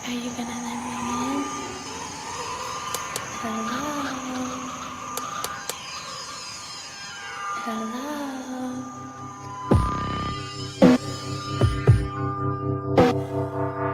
Are you gonna let me in? Hello? Hello?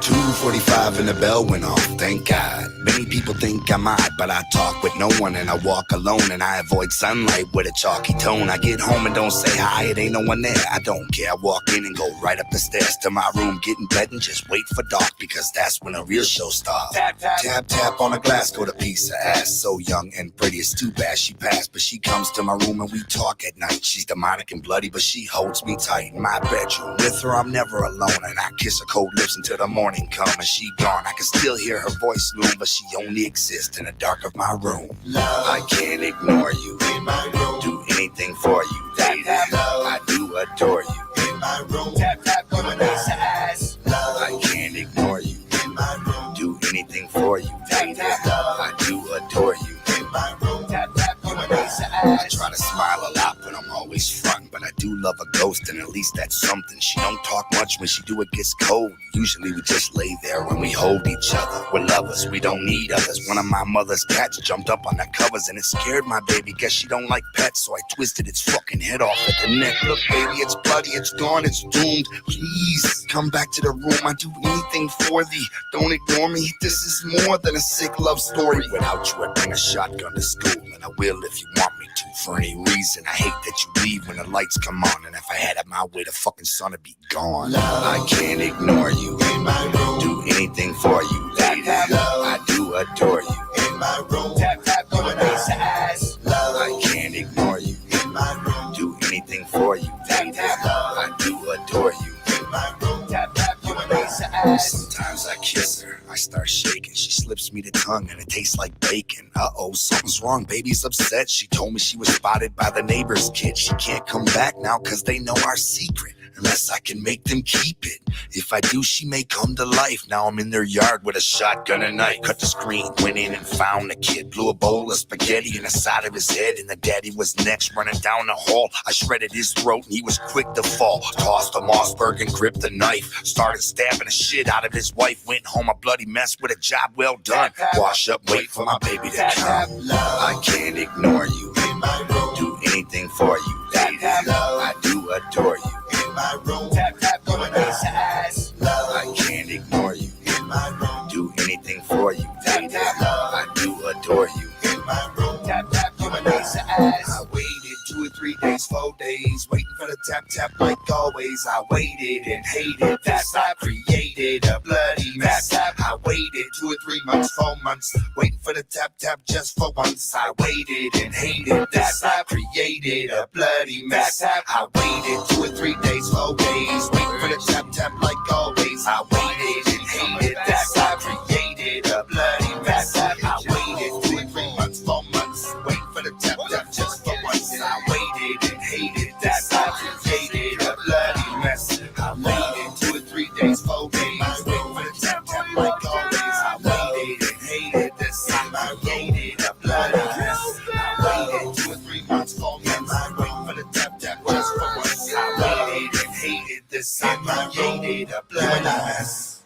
2:45 and the bell went off, thank God. Many people think I'm odd, but I talk with no one and I walk alone and I avoid sunlight with a chalky tone. I get home and don't say hi, it ain't no one there. I don't care, I walk in and go right up the stairs to my room, get in bed and just wait for dark because that's when a real show starts. Tap, tap, tap, tap on a glass, go to piece of ass. So young and pretty, it's too bad she passed, but she comes to my room and we talk at night. She's demonic and bloody, but she holds me tight in my bedroom. With her, I'm never alone and I kiss her cold lips until the morning come and she gone. I can still hear her voice loom, but she only exists in the dark of my room. Love, I can't ignore you in my room. Do anything for you, baby. I do adore you in my room. Tap tap on a piece of ass. Love, I can't ignore you in my room. Do anything for you, baby. I do adore you in my room. Tap tap on a piece of ass. I try to smile a lot, but I'm always frontin'. But I do love a ghost, and at least that's something. She don't talk much when she do, it gets cold. Usually we just lay there when we hold each other. We're lovers, we don't need others. One of my mother's cats jumped up on the covers and it scared my baby. Guess she don't like pets, so I twisted its fucking head off at the neck. Look, baby, it's bloody, it's gone, it's doomed. Please, come back to the room, I do anything for thee. Don't ignore me, this is more than a sick love story. Without you, I'd bring a shotgun to school, and I will if you want me to. For any reason, I hate that you leave when the lights come on. And if I had it my way, the fucking sun would be gone. Love, I can't ignore you in my room. Do anything for you, lady. Love, I do adore you in my room. Tap tap on a piece of ass. Love, I can't ignore you in my room. Do anything for you, lady. Love, I do adore you in my room. Tap tap on a piece of ass. Sometimes I kiss her, I start shaking. She slips me the tongue and it tastes like bacon. Uh-oh, something's wrong, baby's upset. She told me she was spotted by the neighbor's kid. She can't come back now cause they know our secret. Unless I can make them keep it. If I do, she may come to life. Now I'm in their yard with a shotgun and knife. Cut the screen, went in and found the kid. Blew a bowl of spaghetti in the side of his head. And the daddy was next, running down the hall. I shredded his throat and he was quick to fall. Tossed a Mossberg and gripped the knife. Started stabbing the shit out of his wife. Went home a bloody mess with a job well done. Wash up, wait for my baby to come. I can't ignore you in my room. Do anything for you, lady. I do adore you in my room. Tap tap on a piece of ass. Love, I can't ignore you in my room. Do anything for you, lady. I do adore you in my room. Tap tap on a piece of ass. I waited 2 or 3 days, 4 days, waiting for the tap tap like always. I waited and hated this. I created a bloody mess. I waited 2 or 3 months, 4 months, waiting for the tap tap just for once. I waited and hated this. I created a bloody mess. I waited 2 or 3 days, 4 days, waiting for the tap tap like always. I waited and hated this. I created a bloody mess. I waited 2 or 3 months, 4 months, waiting for the tap tap just for once. I waited and hated that. I created a bloody mess. I waited 2 or 3 days, 4 days, waiting for the tap tap like always. I waited and hated this. I created a bloody mess. I waited 2 or 3 months, 4 months, waiting for the tap tap just for once. I waited and hated this. I created a bloody mess.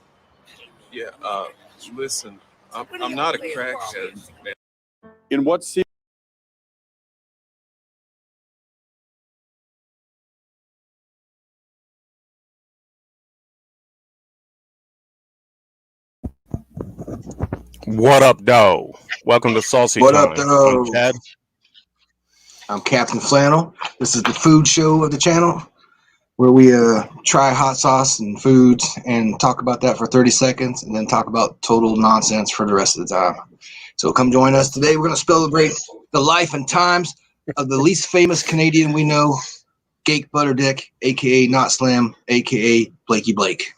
Yeah, listen, I'm not a crackhead. In what series? What up, though? Welcome to Saucy What Time. up, though? I'm Chad. I'm Captain Flannel. This is the food show of the channel where we try hot sauce and foods and talk about that for 30 seconds and then talk about total nonsense for the rest of the time. So come join us today. We're going to celebrate the life and times of the least famous Canadian we know, Gake Butterdick, a.k.a. Not Slam, a.k.a. Blakey Blake.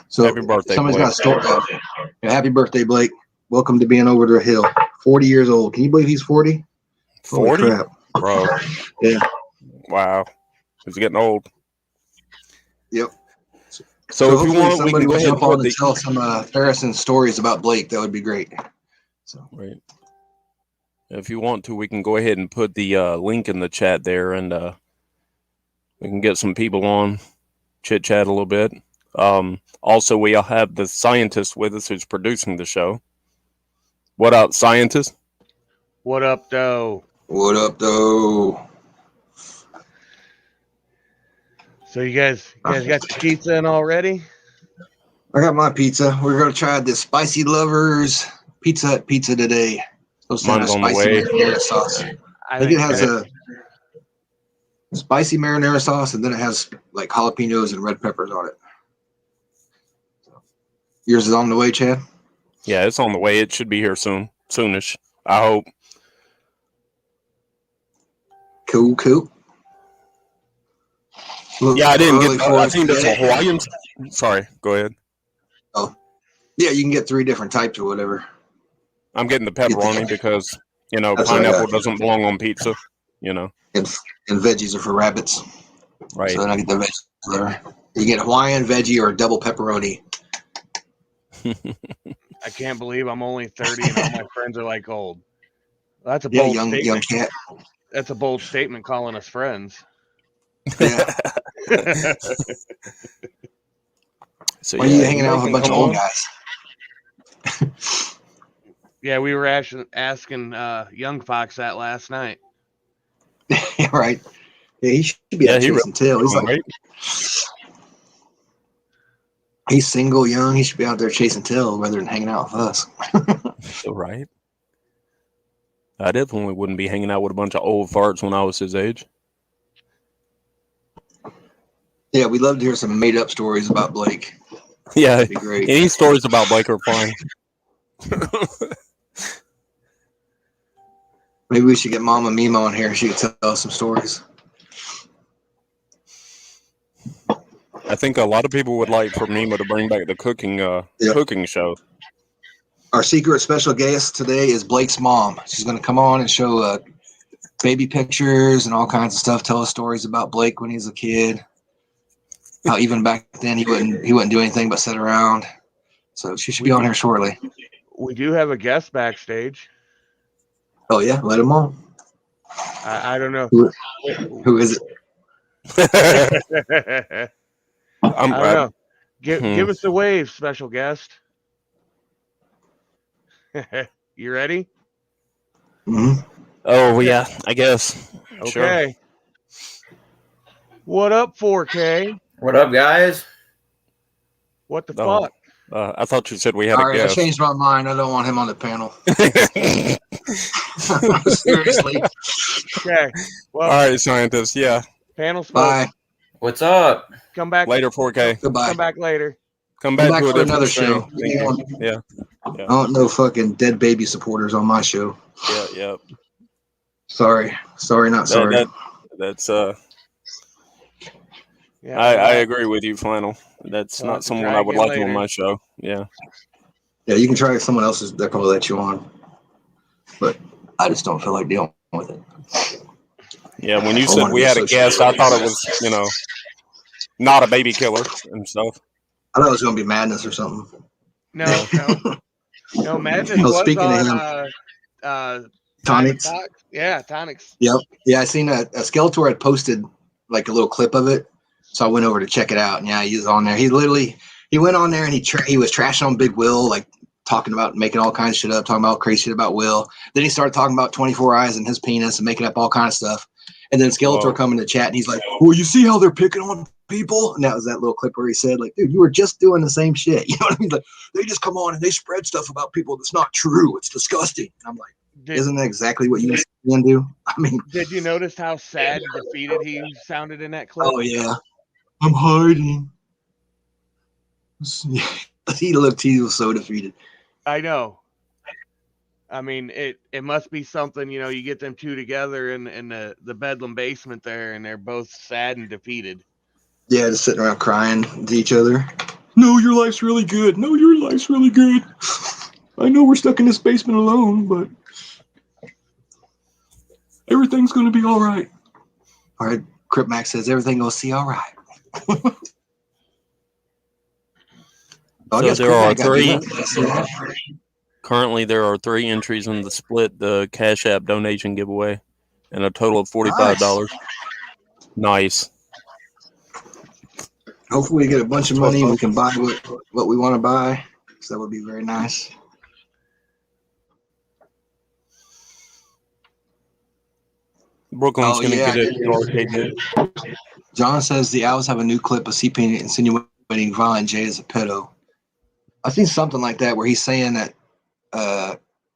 So Happy birthday, somebody's Blake. got a story. Yeah, happy birthday, Blake. Welcome to being over the hill. 40 years old. Can you believe he's 40? 40? Holy crap. Bro. Yeah. Wow. He's getting old. Yep. So if you want, we can go ahead and jump on put and the... tell some Harrison stories about Blake. That would be great. So Right. If you want to, we can go ahead and put the link in the chat there, and we can get some people on, chit-chat a little bit. Also, we have the scientist with us who's producing the show. What up, scientist? What up, though? What up, though? So you guys got your pizza in already? I got my pizza. We're gonna try this Spicy Lovers Pizza Hut pizza today. Those have a Mine's on the spicy way. marinara sauce. I think it has a spicy marinara sauce, and then it has like jalapenos and red peppers on it. Yours is on the way, Chad? Yeah, it's on the way. It should be here soonish. I hope. Cool. Yeah, I didn't Really get. I think that's a Hawaiian. Sorry, go ahead. Oh, yeah, you can get 3 different types or whatever. I'm getting the pepperoni because That's pineapple doesn't belong on pizza. And veggies are for rabbits. Right. So then I get the veggies there. You get Hawaiian, veggie, or double pepperoni. I can't believe I'm only 30 and all my friends are like old. That's a Yeah, bold young statement. cat. That's a bold statement calling us friends. Yeah. So Why are you hanging out with a bunch of old guys? Yeah, we were asking Young Fox that last night. Yeah, right. Yeah, he should be out chasing tail. He's like, he's single, young. He should be out there chasing tail rather than hanging out with us. Right. I definitely wouldn't be hanging out with a bunch of old farts when I was his age. Yeah, we'd love to hear some made-up stories about Blake. Yeah, that'd be great. Any stories about Blake are fine. Maybe we should get Mama Mima on here. She could tell us some stories. I think a lot of people would like for Mima to bring back the cooking show. Our secret special guest today is Blake's mom. She's going to come on and show baby pictures and all kinds of stuff. Tell us stories about Blake when he was a kid. How even back then he wouldn't do anything but sit around. So she should be on here shortly. We do have a guest backstage. Oh yeah, let him on. I don't know. Who is it? I don't know. Give us a wave, special guest. You ready? Mm-hmm. Oh yeah, I guess. Okay. Sure. What up, 4K? What up, guys? What the fuck? I thought you said we had all a right, guest. I changed my mind. I don't want him on the panel. Seriously. Okay. Well, all right, scientist. Yeah. Panel smoke. Bye. What's up? Come back later, 4K. Goodbye. Come back later. Come back to for another show. Yeah. I don't know fucking dead baby supporters on my show. Yeah. Sorry, not sorry. That's Yeah, I agree with you, Flannel. That's not someone I would like on my show. Yeah. Yeah, you can try someone else's. They'll probably let you on. But I just don't feel like dealing with it. Yeah, when you said we had a guest, I thought it was, not a baby killer and stuff. I thought it was going to be Madness or something. No, Madness was speaking on of him, Tonics. Yeah, Tonics. Yep. Yeah, I seen a Skeletor had posted like a little clip of it. So I went over to check it out, and yeah, he was on there. He went on there and he was trashing on Big Will, like talking about making all kinds of shit up, talking about crazy shit about Will. Then he started talking about 24 eyes and his penis and making up all kinds of stuff. And then Skeletor come in the chat and he's like, "Well, you see how they're picking on people?" And that was that little clip where he said, like, "Dude, you were just doing the same shit." You know what I mean? Like, they just come on and they spread stuff about people that's not true. It's disgusting. And I'm like, isn't that exactly what you do? I mean, did you notice how sad and defeated he sounded in that clip? Oh yeah. I'm hiding. He was so defeated. I know. I mean, it must be something, you get them two together in the Bedlam basement there, and they're both sad and defeated. Yeah, just sitting around crying to each other. No, your life's really good. No, your life's really good. I know we're stuck in this basement alone, but everything's going to be all right. All right, Crip Max says everything will see all right. So there are three. Currently, there are 3 entries in the split the Cash App donation giveaway, and a total of $45. Nice. Hopefully we get a bunch of money and we can buy what we want to buy. So that would be very nice. Brooklyn's gonna get it. John says the Owls have a new clip of CP insinuating Vaughn Jay as a pedo. I've seen something like that where he's saying that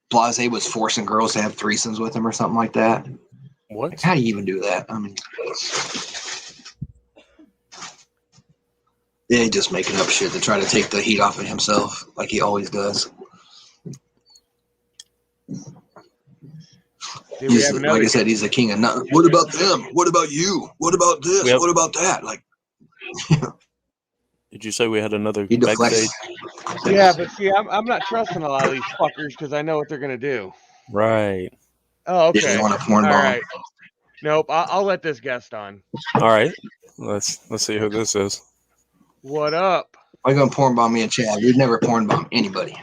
Blase was forcing girls to have threesomes with him or something like that. What? Like, how do you even do that? I mean, yeah, he's just making up shit to try to take the heat off of himself, like he always does. Like I said, he's the king of nothing. What about them? What about you? What about this? Yep. What about that? Like, Did you say we had another he backstage? Yeah, but see, I'm not trusting a lot of these fuckers because I know what they're gonna do. Right. Oh, okay. Yeah, they want a porn All bomb. right. Nope. I'll let this guest on. All right. Let's see who this is. What up? Why you gonna porn bomb me and Chad? We'd never porn bomb anybody.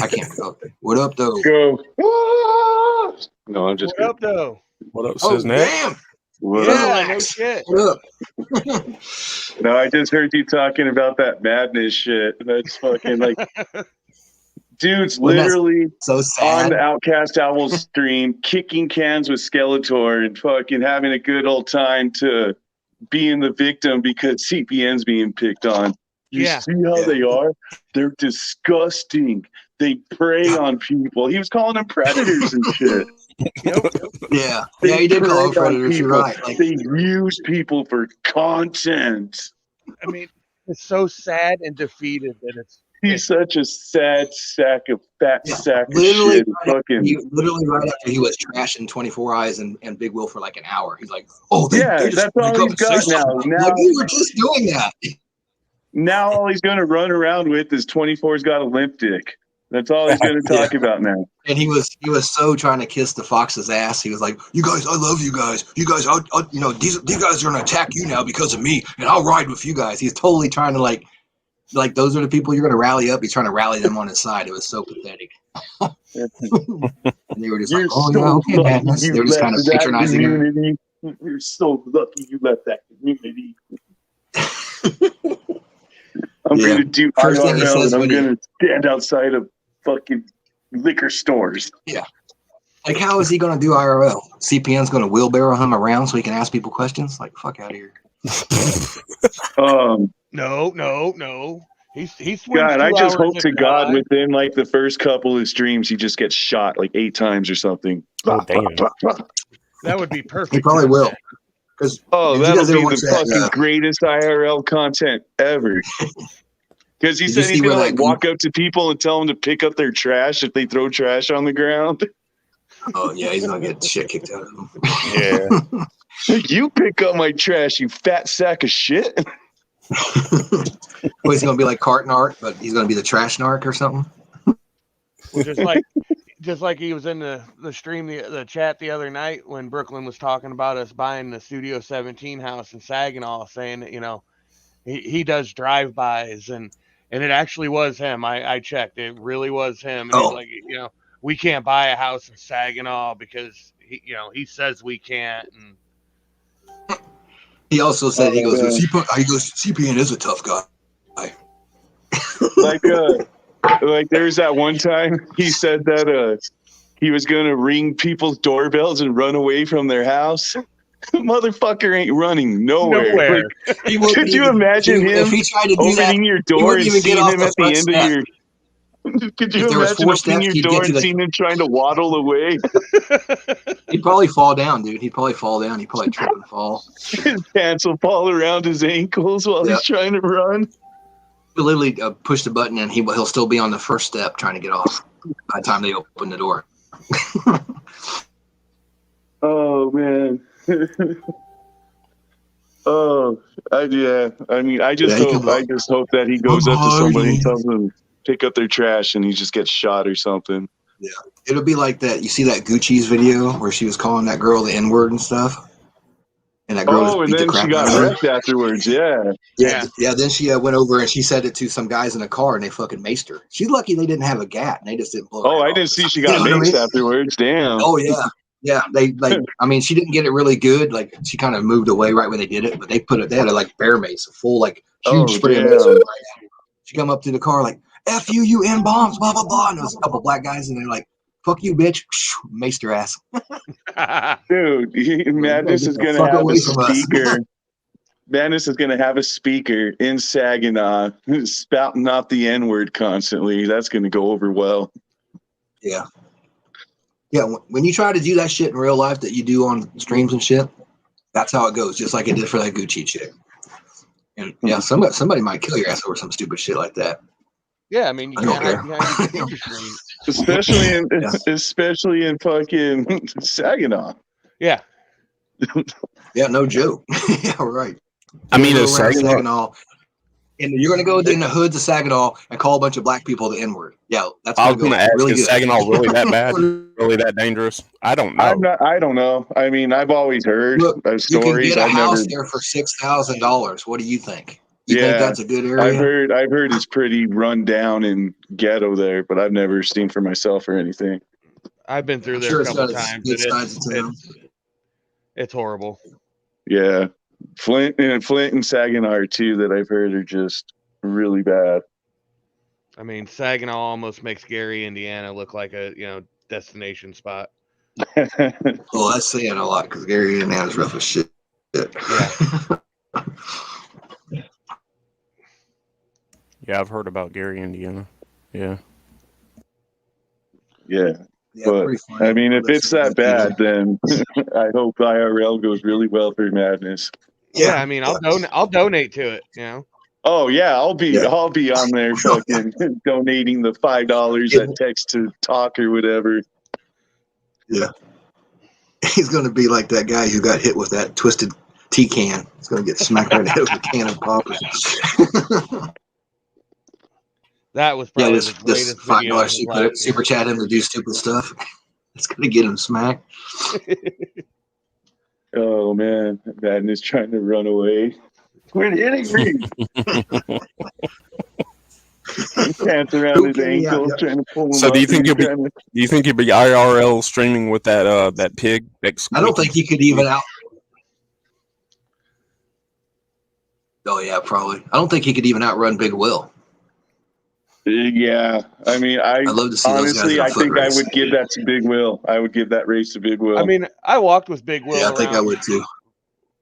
I can't go. What up, though? Go. No, I'm just What up, though? What up, Oh, Cisnet? damn! Yeah, no shit. What up? No, I just heard you talking about that madness shit. That's fucking like, dude's literally So on sad. the Outcast Owls stream, kicking cans with Skeletor and fucking having a good old time to being the victim because CPN's being picked on. You see how they are? They're disgusting. They prey on people. He was calling them predators and shit. Yeah, he did call them predators. You're right. Like, they use people for content. I mean, it's so sad and defeated that He's such a sad sack of sack of literally, shit. Literally right after he was trashing 24 Eyes and Big Will for like an hour. He's like, "Oh, they just that's all wake up he's and say got now. something." Now like, we were just doing that. Now all he's going to run around with is 24's got a limp dick. That's all he's going to talk about now. And he was so trying to kiss the Fox's ass. He was like, "You guys, I love you guys. You guys, I'll these guys are going to attack you now because of me, and I'll ride with you guys." He's totally trying to like those are the people you're going to rally up. He's trying to rally them on his side. It was so pathetic. And they were just like, "Oh, yeah, okay, madness." They were just kind of patronizing him. You're so lucky you left that community. I'm going to do First thing he says and I'm going to stand outside of fucking liquor stores. Yeah. Like, how is he going to do IRL? CPN's going to wheelbarrow him around so he can ask people questions? Like, fuck out of here. No. He's God, I just hope to God within like the first couple of streams he just gets shot like 8 times or something. Oh, damn. That would be perfect. He probably will. That'll be the fucking greatest IRL content ever. Because he said he's going to like walk up to people and tell them to pick up their trash if they throw trash on the ground. Oh, yeah, he's going to get shit kicked out of him. Yeah. You pick up my trash, you fat sack of shit. Well, he's going to be like Cart Narc, but he's going to be the Trash Narc or something? Well, just like he was in the stream, the chat the other night when Brooklyn was talking about us buying the Studio 17 house in Saginaw, saying that, he does drive-bys and it actually was him. I checked. It really was him. And he's like, we can't buy a house in Saginaw because he says we can't. And he also said he goes, CPN is a tough guy. Like there's that one time he said that he was gonna ring people's doorbells and run away from their house. Motherfucker ain't running nowhere. Like, could you imagine him if he tried to do opening your door and seeing him at the end of your? Could you imagine opening your door and seeing him trying to waddle away? He'd probably fall down, dude. He'd probably fall down. He'd probably trip and fall. His pants will fall around his ankles while he's trying to run. He'll literally push the button and he'll still be on the first step trying to get off by the time they open the door. Oh man. I just hope that he goes up to somebody and tells them pick up their trash and he just gets shot or something. Yeah. It'll be like that. You see that Gucci's video where she was calling that girl the N-word and stuff? And that girl and then she got wrecked afterwards. Yeah. Then she went over and she said it to some guys in a car and they fucking maced her. She's lucky they didn't have a gat and they just didn't blow her. I didn't see she got maced afterwards. Damn. Oh yeah. Yeah, they like. I mean, she didn't get it really good. Like she kind of moved away right when they did it, but they put it. They had a like bear mace, a full like huge spray of mace. She come up to the car like "F you, you N bombs, blah blah blah," and there was a couple black guys, and they're like, "Fuck you, bitch," maced her ass. Dude, Madness is gonna have a speaker. Madness is gonna have a speaker in Saginaw, spouting off the N-word constantly. That's gonna go over well. Yeah. Yeah, when you try to do that shit in real life that you do on streams and shit, that's how it goes, just like it did for that Gucci chick. And yeah, somebody might kill your ass over some stupid shit like that. Yeah, I mean, you can't hide behind your computer screen. Especially in fucking Saginaw. Yeah. Yeah, no joke. Yeah, right. I mean, it's Saginaw. And you're going to go in the hoods of Saginaw and call a bunch of black people the N-word. Yeah, that's I was going to ask, really is Saginaw really that bad? Really that dangerous? I don't know. I don't know. I mean, I've always heard stories. You can get a house there for $6,000. What do you think? You think that's a good area? I've heard it's pretty run down and ghetto there, but I've never seen for myself or anything. I've been through there a couple times. It's horrible. Yeah. Flint and Saginaw are two that I've heard are just really bad. I mean, Saginaw almost makes Gary, Indiana look like a destination spot. Well, that's saying a lot because Gary, Indiana's rough as shit. Yeah. Yeah, I've heard about Gary, Indiana. Yeah. Yeah. But I mean, if it's that bad, then I hope IRL goes really well for Madness. Yeah, I mean, I'll donate to it. You know. Oh yeah, I'll be on there fucking donating the $5 at text to talk or whatever. Yeah. He's gonna be like that guy who got hit with that twisted tea can. He's gonna get smacked right in the head with a can of poppers. That was probably the greatest $5 super chat him to do stupid stuff. It's gonna get him smacked. Oh man, Madness trying to run away. Quit hitting me! Pants around his ankle, trying to pull him. So do you think you'll be IRL streaming with that pig? I don't think he could even out. Oh yeah, probably. I don't think he could even outrun Big Will. Yeah, I mean, I'd love to see honestly, I think I would give that to Big Will. I would give that race to Big Will. I mean, I walked with Big Will. Yeah, I think I would too.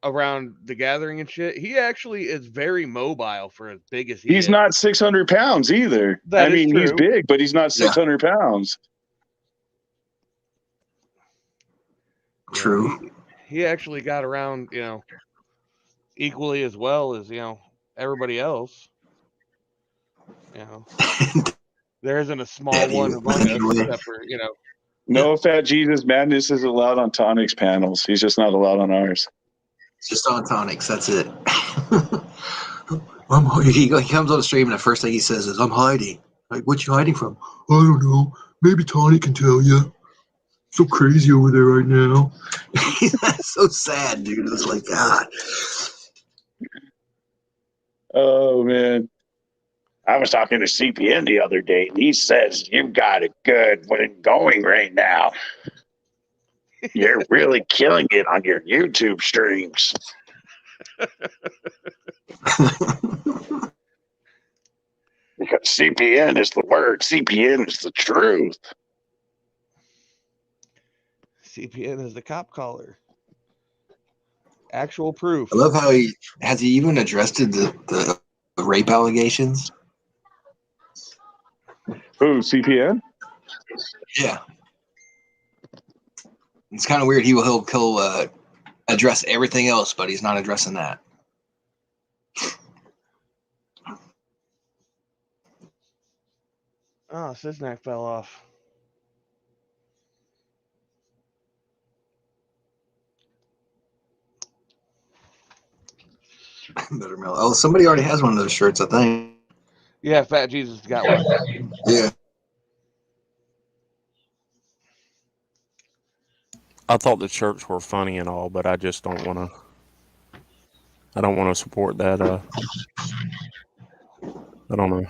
Around the gathering and shit, he actually is very mobile for as big as he is. He's not 600 pounds either. I mean, he's big, but he's not 600 pounds. True. He actually got around, equally as well as everybody else. There isn't a small one among us, except for No Fat Jesus Madness is allowed on Tonic's panels. He's just not allowed on ours. Just on Tonics, that's it. He comes on the stream and the first thing he says is, "I'm hiding." Like, what you hiding from? I don't know. Maybe Tonic can tell you. So crazy over there right now. That's so sad, dude. It's like, God. Oh man. I was talking to CPN the other day, and he says, "You've got it good when it's going right now. You're really killing it on your YouTube streams." Because CPN is the word. CPN is the truth. CPN is the cop caller. Actual proof. I love how he even addressed the rape allegations. Who, CPN? Yeah. It's kind of weird. He'll address everything else, but he's not addressing that. Oh, Cisnac fell off. Better mail. Oh, somebody already has one of those shirts, I think. Yeah, Fat Jesus got one. Yeah. I thought the shirts were funny and all, but I just don't want to. I don't want to support that. I don't know.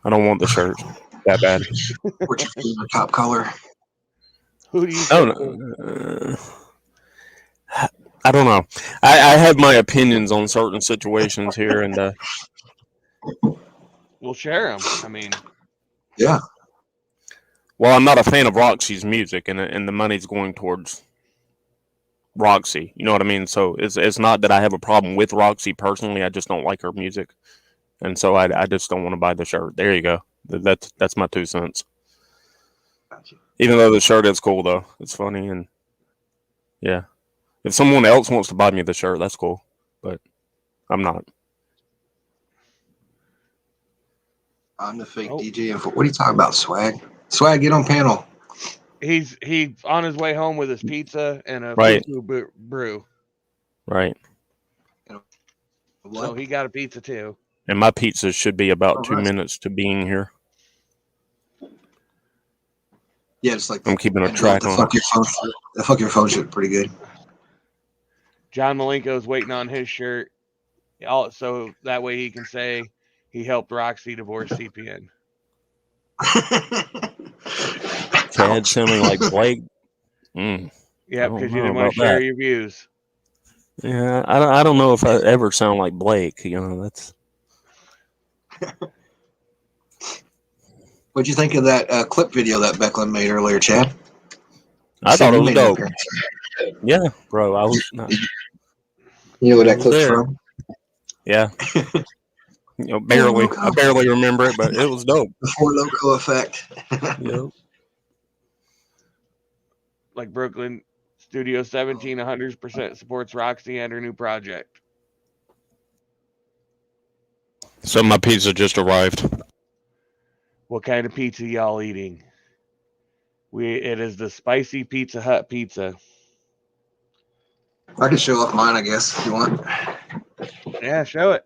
I don't want the shirts that bad. Which is the top color? Who do you Oh, think? no. I don't know. I have my opinions on certain situations here, and We'll share them. I mean, Yeah. well, I'm not a fan of Roxy's music, and the money's going towards Roxy. You know what I mean? So it's not that I have a problem with Roxy personally. I just don't like her music, and so I just don't want to buy the shirt. There you go. That's my 2 cents. Gotcha. Even though the shirt is cool, though, it's funny, and yeah. If someone else wants to buy me the shirt, that's cool, but I'm not. I'm the fake Oh. DJ. What are you talking about, Swag? Swag, get on panel. he's on his way home with his pizza and a Right. fufu brew. Right. What? So he got a pizza too. And my pizza should be about Oh, 2 nice. minutes to being here. Yeah, it's like I'm keeping a the track on fuck it. your phone. The fuck your phone shit pretty good. John Malenko's waiting on his shirt, so that way he can say he helped Roxy divorce CPN. Chad sounding like Blake. Yeah, don't because you know didn't want about to share that. your views. Yeah, I don't know if I ever sound like Blake. You know, that's. What'd you think of that clip video that Becklin made earlier, Chad? I thought it was dope. Appearance. Yeah, bro. I was not. You know where I that was clip's there. from? Yeah. Barely. I barely remember it, but it was dope. The Four Loko effect. Yep. Like Brooklyn Studio 17, 100% supports Roxy and her new project. So my pizza just arrived. What kind of pizza y'all eating? It is the spicy Pizza Hut pizza. I can show off mine, I guess, if you want. Yeah, show it.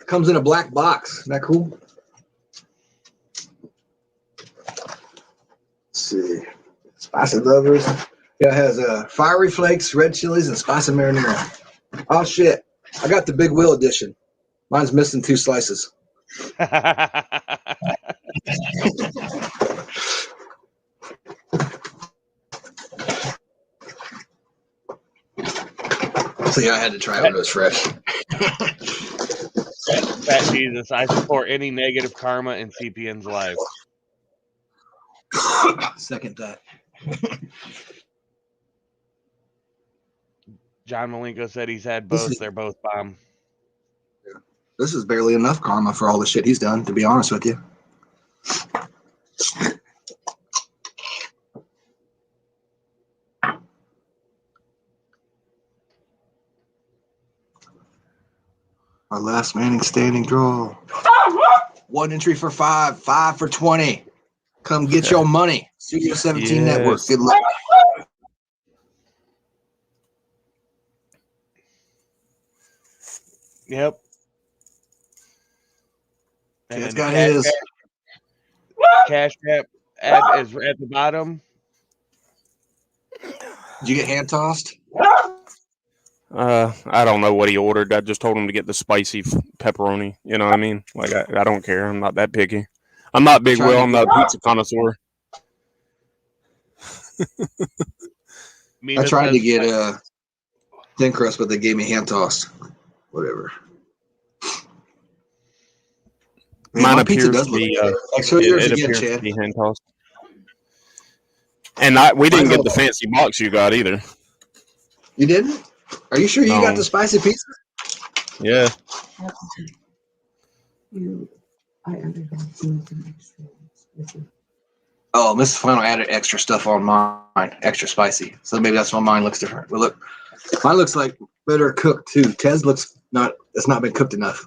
It comes in a black box. Isn't that cool? Let's see. Spicy lovers. Yeah, it has fiery flakes, red chilies, and spicy marinara. Oh, shit. I got the Big Wheel edition. Mine's missing 2 slices. So yeah, I had to try it when it was fresh. Fat Jesus, I support any negative karma in CPN's life. Second that. John Malenko said he's had both. They're both bomb. This is barely enough karma for all the shit he's done, to be honest with you. Our last man standing draw. 1 entry for 5, 5 for 20. Come get your money. Studio 17 Network. Good luck. Yep. And Chad's then got his. Cash App ad is at the bottom. Did you get hand tossed? I don't know what he ordered. I just told him to get the spicy pepperoni. You know what I mean? Like I don't care. I'm not that picky. I'm not Big Will. I'm not a pizza connoisseur. I tried to get thin crust, but they gave me hand tossed. Whatever. Mine appears to be. It appears to be hand tossed. And we didn't get the fancy box you got either. You didn't? Are you sure you got the spicy pizza? Yeah. Oh, Mrs. Flannel added extra stuff on mine, extra spicy. So maybe that's why mine looks different. But look, mine looks like better cooked too. Tez looks it's not been cooked enough.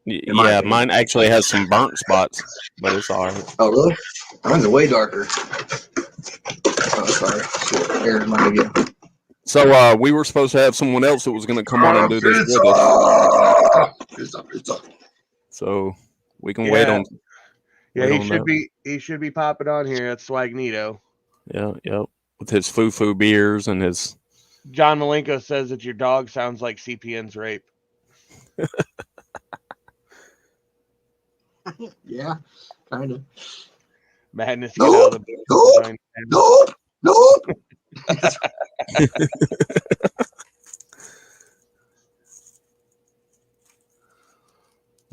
Yeah, mine actually has some burnt spots, but it's all right. Oh, really? Mine's way darker. Oh, sorry. Aaron, mine again. So we were supposed to have someone else that was going to come on and do this with us. So we can wait on. Yeah, he should be popping on here. That's Swagnito. Yeah, with his foo beers and his. John Malenko says that your dog sounds like CPN's rape. Yeah, kind of. Madness, get out of the Nope. Nope.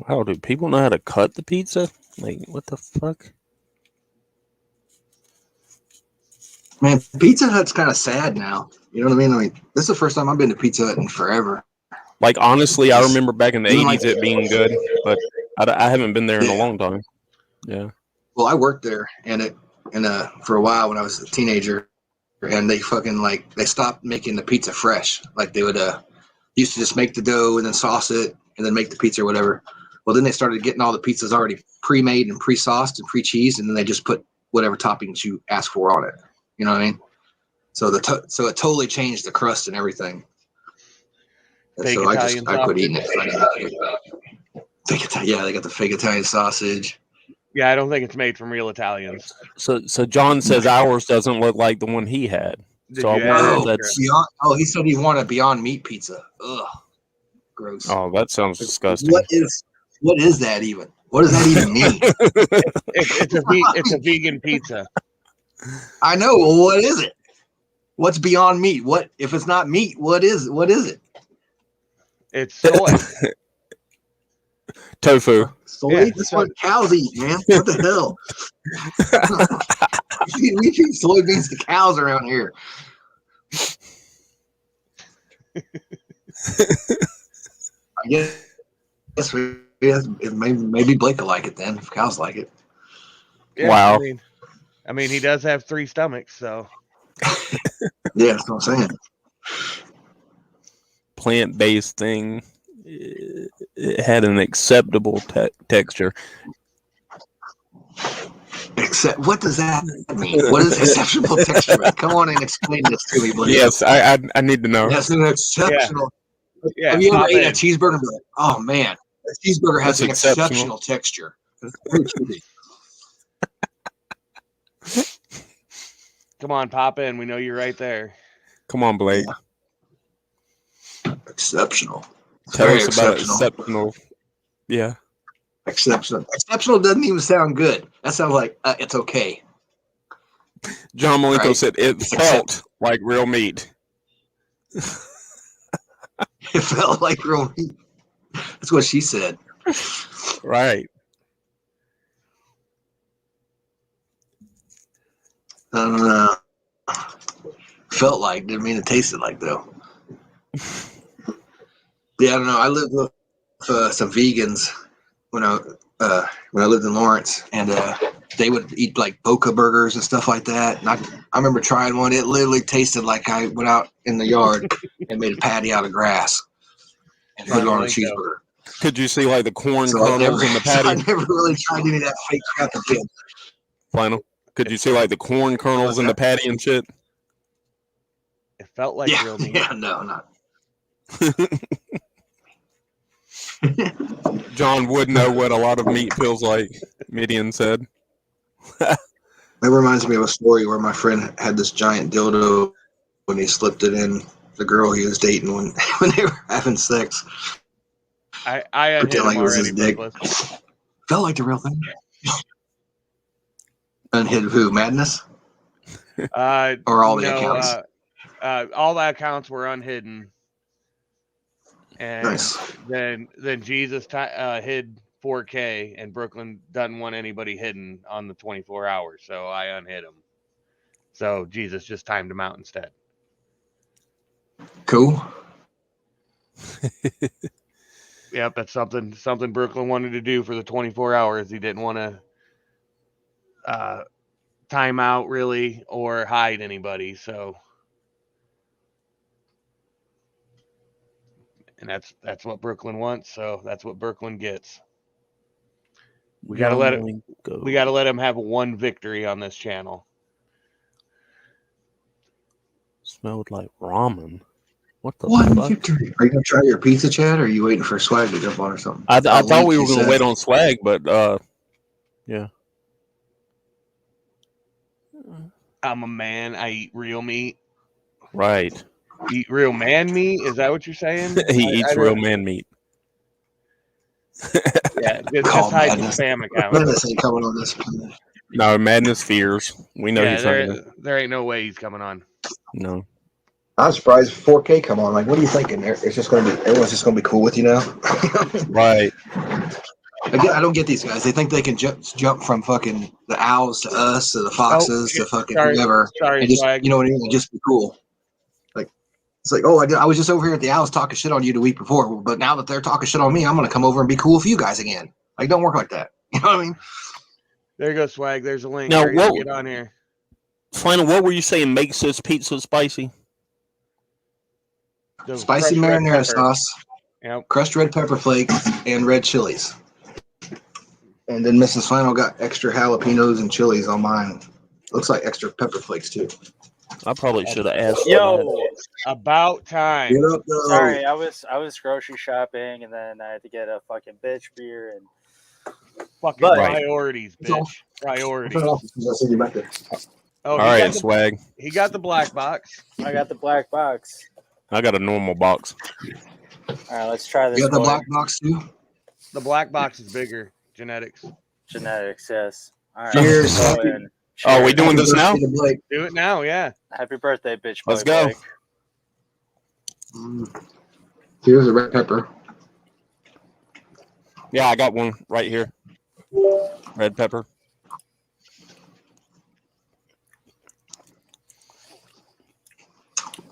Wow, do people know how to cut the pizza? Like, what the fuck? Man, Pizza Hut's kind of sad now. You know what I mean? I mean, this is the first time I've been to Pizza Hut in forever. Like, honestly, I remember back in the Even 80s it being good, but I haven't been there in a Yeah. long time. Yeah. Well, I worked there for a while when I was a teenager, and they they stopped making the pizza fresh. Like they would used to just make the dough and then sauce it and then make the pizza or whatever. Well, then they started getting all the pizzas already pre-made and pre-sauced and pre-cheesed, and then they just put whatever toppings you ask for on it. You know what I mean? So so it totally changed the crust and everything. And Fake so Italian I quit eating sausage. it. Yeah, they got the fake Italian sausage. Yeah, I don't think it's made from real Italians. So John says ours doesn't look like the one he had. Did So I you wonder ask? if that's. He said he wanted a Beyond Meat pizza. Ugh, gross. Oh, that sounds disgusting. What is that even? What does that even mean? It's a vegan pizza. I know. Well, what is it? What's Beyond Meat? What if it's not meat? What is it? It's soy. Tofu. Soy? Yeah, That's what cows eat, man. What the hell? We feed soybeans to cows around here. I guess maybe Blake will like it then if cows like it. Yeah, Wow. I mean, he does have 3 stomachs, so. Yeah, that's what I'm saying. Plant-based thing. It had an acceptable texture. Except, what does that mean? What is exceptional texture? Come on and explain this to me, Blake. Yes, I need to know. That's an exceptional. Yeah, Have you ever pop ate a in. cheeseburger? And be like, oh man, that cheeseburger has That's an exceptional. exceptional texture. That's very cheesy. Come on, pop in. We know you're right there. Come on, Blake. Exceptional. Tell Very us about exceptional. Yeah. Exceptional. Exceptional doesn't even sound good. That sounds like it's okay. John Malenko Right. said it felt like real meat. It felt like real meat. That's what she said. Right. I don't know. Felt like, didn't mean it tasted like though. Yeah, I don't know. I lived with some vegans when I lived in Lawrence, and they would eat like Boca burgers and stuff like that. And I remember trying one. It literally tasted like I went out in the yard and made a patty out of grass and put it on a cheeseburger. Could you see like the corn So kernels in the patty? I never really tried any of that fake crap again. Final. Could you see like the corn kernels in the patty and shit? It felt like real meat. Yeah, no, not. John would know what a lot of meat feels like, Midian said. That reminds me of a story where my friend had this giant dildo when he slipped it in the girl he was dating when they were having sex. I unhid Pretend like him it was already, his dick. Brooklyn. Felt like the real thing. Unhid who? Madness? Or all the accounts? All the accounts were unhidden. And Nice. then Jesus hid 4K, and Brooklyn doesn't want anybody hidden on the 24 hours, so I unhid him. So Jesus just timed him out instead. Cool. Yep, that's something Brooklyn wanted to do for the 24 hours. He didn't want to time out really or hide anybody. So, and that's what Brooklyn wants. So that's what Brooklyn gets. We gotta let him have one victory on this channel. Smelled like ramen. What the One fuck? victory. Are you gonna try your pizza, Chad, or are you waiting for Swag to jump on or something? I thought we were going to wait on Swag, but yeah. I'm a man. I eat real meat. Right. Eat real man meat? Is that what you're saying? He eats real man meat. Yeah, just Call hide the Madness. spam account. Madness ain't coming on this. No, Madness fears. We know Yeah, he's not gonna. there ain't no way he's coming on. No. I'm surprised 4K come on. Like, what are you thinking? It's just gonna be everyone's just gonna be cool with you now. Right. I don't get these guys. They think they can jump from fucking the owls to us to the foxes to fucking whoever, Sorry, and just Swag. you know what I mean? And just be cool. Like it's like, oh, I was just over here at the owls talking shit on you the week before, but now that they're talking shit on me, I'm gonna come over and be cool with you guys again. Like, don't work like that. You know what I mean? There you go, Swag. There's a link. Now, Hurry up, get on here. Flannel, what were you saying makes this pizza spicy? The Spicy crushed red marinara pepper. sauce, Yep. crushed red pepper flakes, and red chilies. And then Mrs. Flannel got extra jalapenos and chilies on mine. Looks like extra pepper flakes too. I probably should have asked. Yo, About time. Get up, though. sorry, I was grocery shopping and then I had to get a fucking bitch beer and Fucking But- priorities, bitch. Priorities. I'll send you back there. Oh, All right, Swag. he got the black box. I got the black box. I got a normal box. All right, let's try this. You got the boy. black box too? The black box is bigger. Genetics. Genetics, yes. All right. Cheers. let's go in. Oh, we Cheers. doing this now? Do it now, yeah. Happy birthday, bitch. Let's boy, go. Blake. Here's a red pepper. Yeah, I got one right here. Red pepper.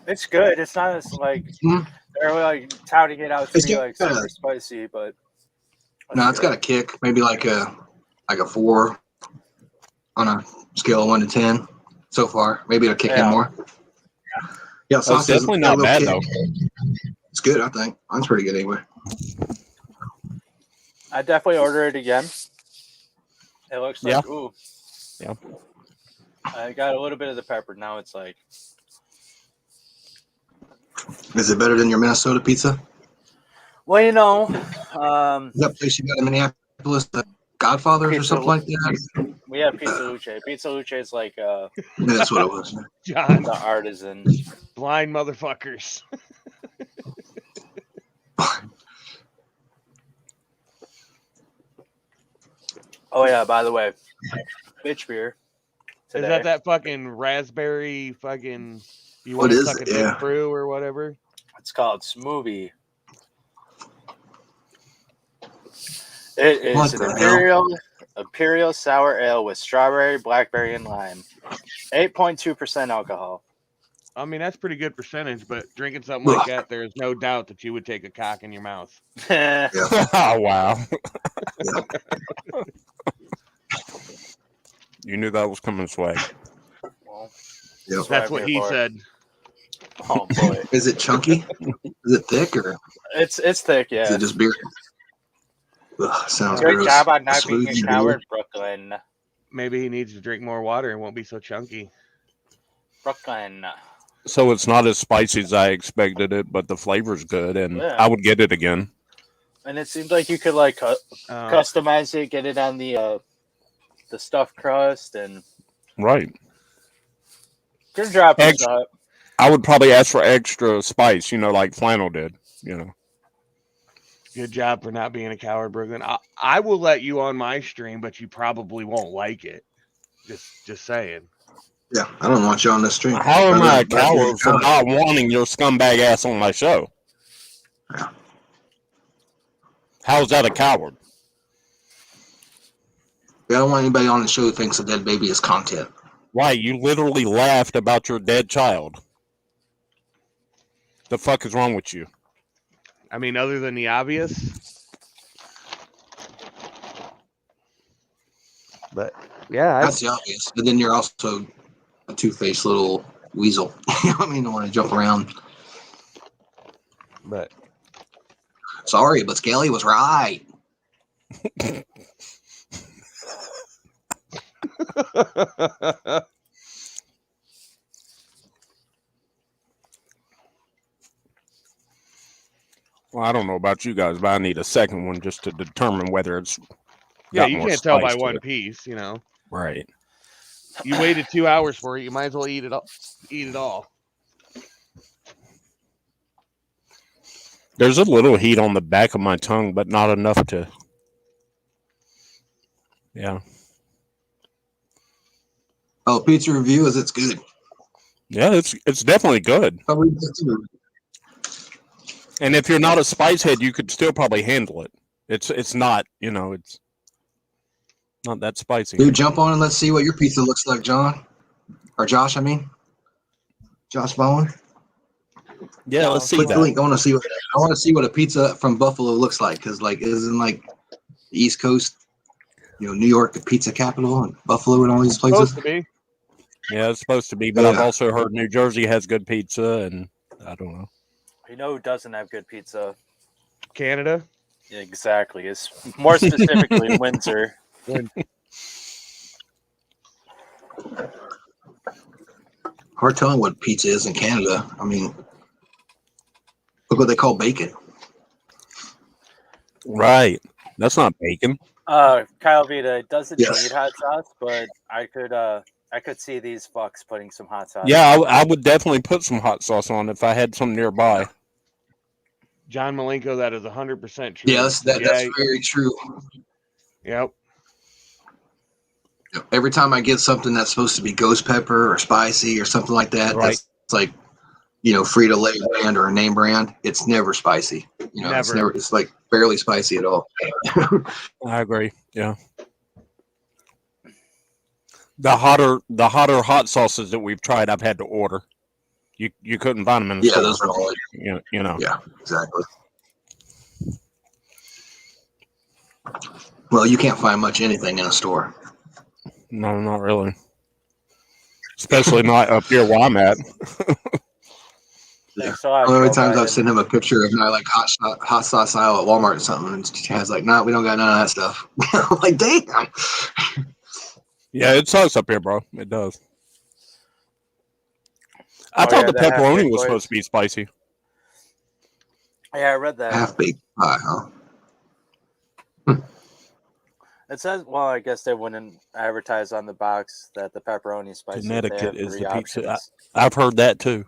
It's good. It's not as like Mhm. they're like touting it out to It's be good. like super spicy, but No, it's got a kick. Maybe like a 4 on a scale of 1 to 10 so far. Maybe it'll kick in more. Yeah, It's sauce is definitely got a not little bad kick. though. It's good, I think. Mine's pretty good anyway. I definitely order it again. It looks like ooh. Yeah. I got a little bit of the pepper. Now it's like Is it better than your Minnesota pizza? well, you know, That place you got in Minneapolis, the Godfathers or Pizza something like that? we have Pizza Luce. Pizza Luce is like Yeah, that's what it was. John, the artisan. blind motherfuckers. Oh yeah, by the way, bitch beer. Is Today. that fucking raspberry fucking you What want to is suck it? a dick Yeah. brew or whatever? It's called Smoothie. It is What an the hell? imperial sour ale with strawberry, blackberry, and lime. 8.2% alcohol. I mean, that's pretty good percentage, but drinking something like that, there's no doubt that you would take a cock in your mouth. Yeah. Oh, wow. You knew that was coming, Swag. Well, Yep. That's what he said. Oh boy, Is it chunky? Is it thick or it's thick, is yeah. it just beer? Ugh, sounds Great gross. job on not being a Smoothie coward, Brooklyn. Maybe he needs to drink more water and won't be so chunky. Brooklyn. So it's not as spicy as I expected it, but the flavor's good, and Yeah. I would get it again. And it seems like you could like customize it, get it on the stuffed crust, and Right. good job. Extra- I would probably ask for extra spice, like Flannel did, Good job for not being a coward, Brooklyn. I will let you on my stream, but you probably won't like it. Just saying. Yeah, I don't want you on this stream. How am I a Rather coward for not wanting your scumbag ass on my show? Yeah. How is that a coward? I don't want anybody on the show who thinks a dead baby is content. Why? You literally laughed about your dead child. The fuck is wrong with you? I mean, other than the obvious. But yeah, That's the obvious. But then you're also a two-faced little weasel. You know what I mean? Don't want to jump around. But sorry, but Scaly was right. Well, I don't know about you guys, but I need a second one just to determine whether it's. yeah, got you more can't tell by spice to one it. piece, Right. You waited 2 hours for it. You might as well eat it all. Eat it all. There's a little heat on the back of my tongue, but not enough to. Yeah. Oh, pizza review is it's good. Yeah, it's definitely good. And if you're not a spice head, you could still probably handle it. It's not, it's not that spicy. Dude, jump on and let's see what your pizza looks like, John. Or Josh, I mean. Josh Bowen. Yeah, let's see Click that. the link. I want to see what a pizza from Buffalo looks like, because isn't the East Coast, New York, the pizza capital, and Buffalo and all these places. Supposed to be. Yeah, it's supposed to be, but I've also heard New Jersey has good pizza, and I don't know. You know who doesn't have good pizza? Canada. Yeah, exactly. It's more specifically Windsor. Hard telling what pizza is in Canada. I mean, look what they call bacon. Right. That's not bacon. Kyle Vita, it doesn't Yes. need hot sauce, but I could see these fucks putting some hot sauce. Yeah, I would definitely put some hot sauce on if I had some nearby. John Malenko, that is 100% true. Yes, that's very true. Yep. Every time I get something that's supposed to be ghost pepper or spicy or something like that, Right. that's like, Frito-Lay brand or a name brand, it's never spicy. Never. It's like barely spicy at all. I agree. Yeah. The hotter hot sauces that we've tried, I've had to order. You couldn't find them in the store. Those are all. Yeah, exactly. Well, you can't find much anything in a store. No, not really. Especially not up here where I'm at. Thanks a lot, How many Joe times Biden. I've sent him a picture of my hot sauce aisle at Walmart or something, and Chad's like, "Nah, we don't got none of that stuff." I'm like, "Damn." Yeah, it sucks up here, bro. It does. I Oh, thought yeah, the the half-baked pepperoni was boys. supposed to be spicy. Yeah, I read that. Half-baked pie, huh? It says, well, I guess they wouldn't advertise on the box that the pepperoni is spicy. If they Connecticut have is three the pizza. options. I've heard that too.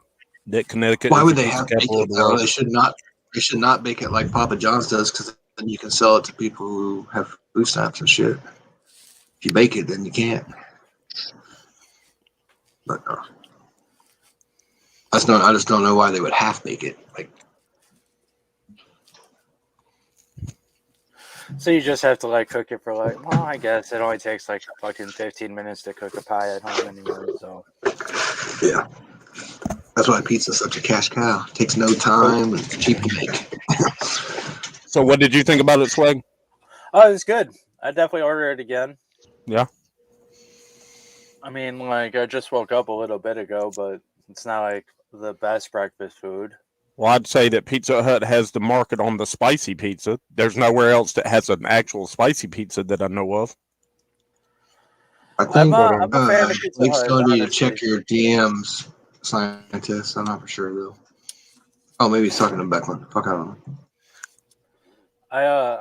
That Connecticut Why is would the they pizza have bake capital it of the though? world. They should not bake it like Papa John's does, because then you can sell it to people who have food stamps and shit. If you bake it, then you can't. But I just don't know why they would half bake it. Like, So you just have to cook it for well, I guess it only takes fucking 15 minutes to cook a pie at home anyway. So yeah, that's why pizza's such a cash cow. It takes no time and cheap to make. So, what did you think about it, Swag? oh, it's good. I definitely order it again. Yeah. I mean, I just woke up a little bit ago, but it's not the best breakfast food. Well, I'd say that Pizza Hut has the market on the spicy pizza. There's nowhere else that has an actual spicy pizza that I know of. I think I'm a fan of Pizza Blake's Hut, telling you to honestly. check your DMs, scientist. I'm not for sure though. Oh, maybe he's talking to Becklin. Fuck, I don't know.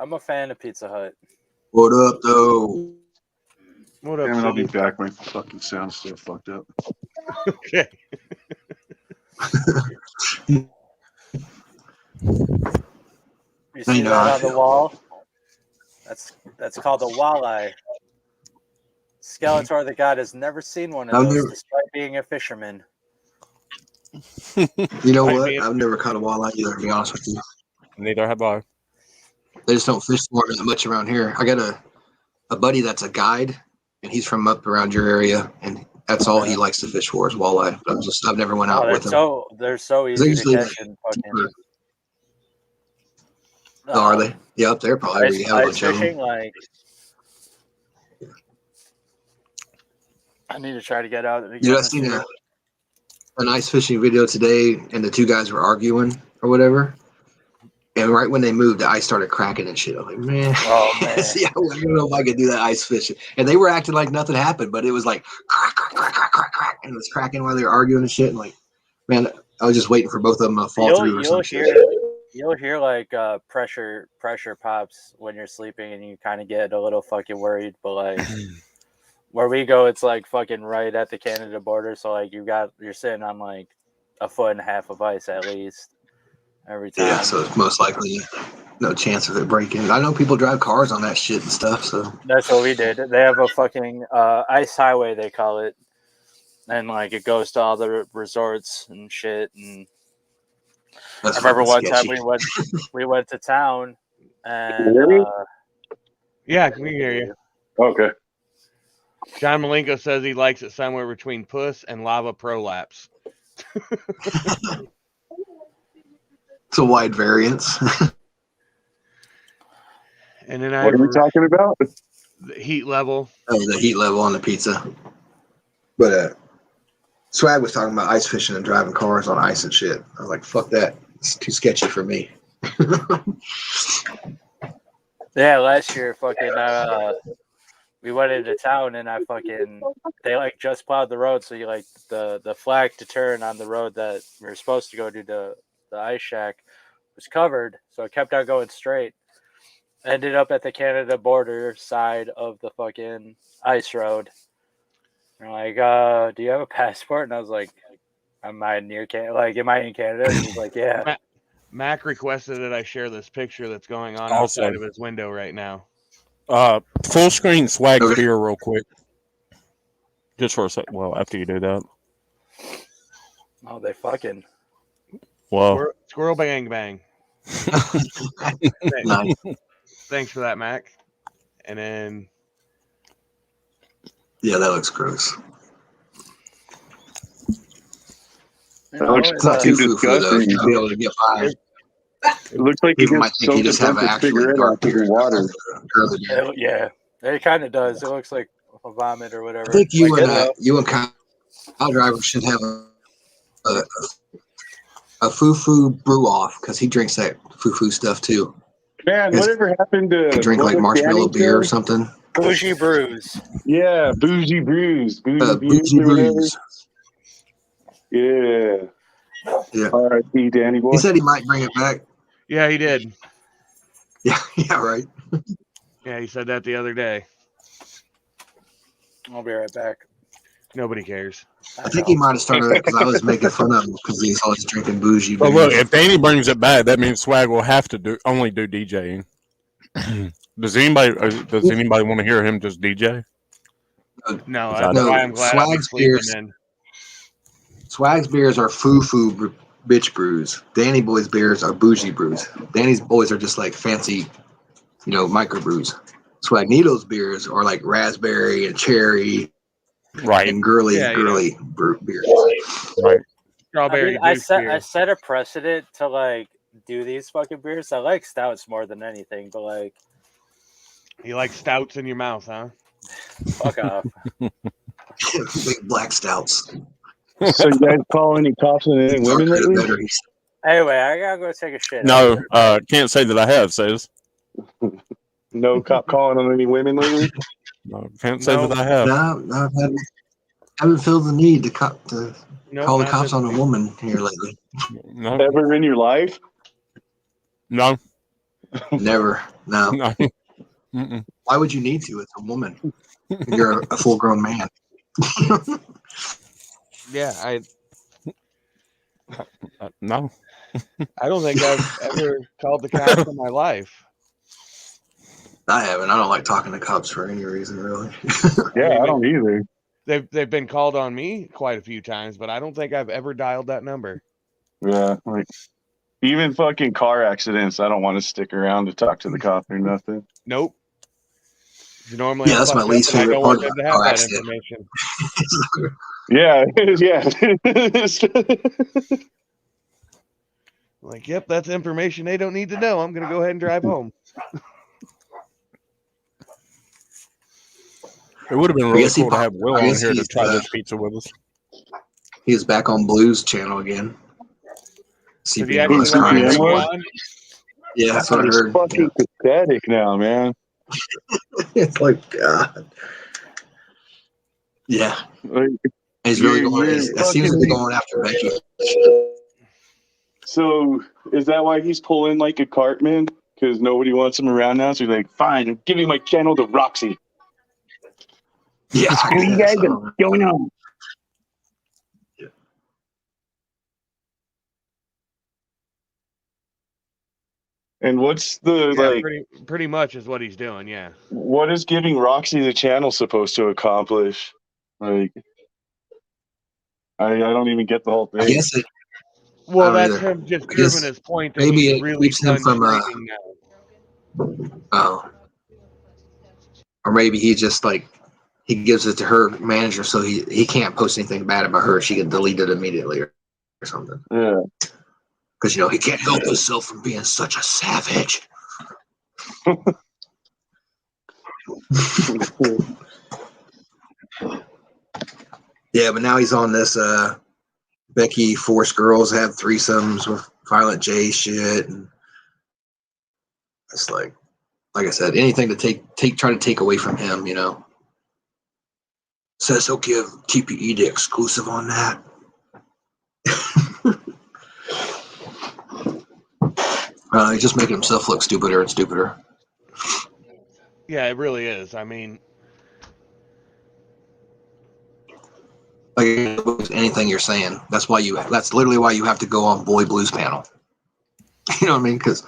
I'm a fan of Pizza Hut. What up, though? What up, Damn it, I'll be City? back. My fucking sound's still fucked up. Okay. You see know how I that on the feel. wall? That's called a walleye. Skeletor the God has never seen one of I've those, never- despite being a fisherman. You know I what? mean- I've never caught a walleye either, to be honest with you. Neither have I. They just don't fish for it that much around here. I got a buddy that's a guide, and he's from up around your area, and that's all he likes to fish for is walleye. I've never went out Oh, with him. they're so easy to usually catch and fucking. Oh, are they? Yeah, up there probably. Where you have a Ice bunch of fishing, them. I need to try to get out. Dude, I seen an ice fishing video today, and the two guys were arguing or whatever. And right when they moved, the ice started cracking and shit. I'm like, man, Oh, man. See, I don't know if I could do that ice fishing. And they were acting like nothing happened, but it was like crack, crack, crack, crack, crack, crack, and it was cracking while they were arguing and shit. And like, man, I was just waiting for both of them to fall through or some shit. You'll hear pressure pops when you're sleeping, and you kind of get a little fucking worried. But where we go, it's fucking right at the Canada border, so you're sitting on a foot and a half of ice at least every time. Yeah, so it's most likely no chance of it breaking. I know people drive cars on that shit and stuff. So That's what we did. They have a fucking ice highway, they call it, and like it goes to all the resorts and shit. And That's I remember fucking one time sketchy. we went to town, and Really? Yeah, we can hear you. Okay. John Malenko says he likes it somewhere between puss and lava prolapse. It's a wide variance. And then What are we talking about? the heat level. Oh, the heat level on the pizza. But Swag was talking about ice fishing and driving cars on ice and shit. I was like, fuck that. It's too sketchy for me. yeah, last year fucking we went into town and they like just plowed the road, so you like the flag to turn on the road that we were supposed to go to the ice shack was covered, so it kept on going straight. Ended up at the Canada border side of the fucking ice road. They're like, do you have a passport? And I was like, am I near Canada? Like, am I in Canada? And he's like, yeah. Mac requested that I share this picture that's going on Also, outside of his window right now. Full screen Swag's beer real quick. Just for a sec. Well, after you do that. Oh, they fucking. Well. Squirrel bang bang. Nice. Thanks for that, Mac. And then. Yeah, that looks gross. It's not too foo-foo, though. You should be able to get by. It looks like people might think you just have an actually dark beer. Yeah, it kind of does. It looks like a vomit or whatever. I think you and Kyle Driver should have a foo-foo brew off because he drinks that foo-foo stuff too. Man, whatever happened to drink like marshmallow beer or something? Bougie brews. Yeah, bougie brews. Bougie brews. Yeah. Yeah. R.I.P. Danny boy. He said he might bring it back. Yeah, he did. Yeah, right. Yeah, he said that the other day. I'll be right back. Nobody cares. I think he might have started that because I was making fun of him because he's always drinking bougie. But look, if Danny brings it back, that means Swag will have to only do DJing. Does anybody want to hear him just DJ? No, that's why I'm glad Swag's beers. Swag's beers are foo-foo bitch brews. Danny Boy's beers are bougie brews. Danny's boys are just like fancy, micro brews. Swagnito's beers are like raspberry and cherry, right, and girly beers. Right. Strawberry. I set a precedent to like do these fucking beers. I like stouts more than anything, but like you like stouts in your mouth, huh? Fuck off. Big black stouts. So you guys call any cops on any women lately? Anyway, I gotta go take a shit. No, can't say that I have, says. No cop calling on any women lately? No, can't say that I have. No, I haven't felt the need to call the cops on a woman here lately. No. Ever in your life? No. Never. No. No. Why would you need to? It's a woman. You're a full-grown man. Yeah, no. I don't think I've ever called the cops in my life. I haven't. I don't like talking to cops for any reason, really. Yeah, I don't either. They've been called on me quite a few times, but I don't think I've ever dialed that number. Yeah, like even fucking car accidents, I don't want to stick around to talk to the cop or nothing. Nope. Normally, yeah, that's my least favorite part of to have that information. Yeah, yeah. Like, yep, that's information they don't need to know. I'm gonna go ahead and drive home. It would have been really cool to have Will on here to try this pizza with us. He's back on Blue's channel again. CPM was crying. Yeah, that's what I heard. It's fucking pathetic now, man. It's like, God. Yeah. Like, he's really going. It seems to be going after Becky. So, is that why he's pulling like a Cartman? Because nobody wants him around now? So he's like, fine, I'm giving my channel to Roxy. Yeah. What are you guys going on? Yeah. And what's the pretty much is what he's doing, yeah. What is giving Roxy the channel supposed to accomplish? Like, I don't even get the whole I thing. guess it. Well, I don't that's either. him just I guess proving his point that maybe he's it really keeps him done from. streaming now. Oh, or maybe he just like he gives it to her manager, so he can't post anything bad about her. She can delete it immediately or something. Yeah. Because he can't help himself from being such a savage. Yeah, but now he's on this Becky forced girls have threesomes with Violent J shit, and it's like I said, anything to try to take away from him, Says he'll give TPE the exclusive on that. He's just making himself look stupider and stupider. Yeah, it really is. I mean, Like anything you're saying, that's literally why you have to go on Boy Blues panel. You know what I mean? Because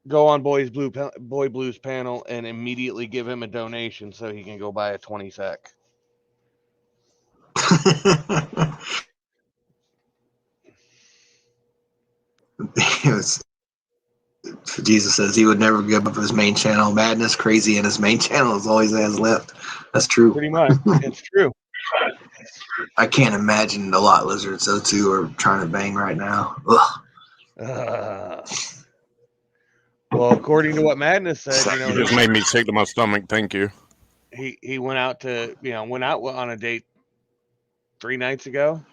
go on Boy Blues panel and immediately give him a donation so he can go buy a 20 sec. Jesus says he would never give up his main channel. Madness, crazy, and his main channel is all he has left. That's true. Pretty much, it's true. I can't imagine the lot lizards though too are trying to bang right now. Well, according to what Madness said, You just made me sick to my stomach. Thank you. He went out on a date 3 nights ago.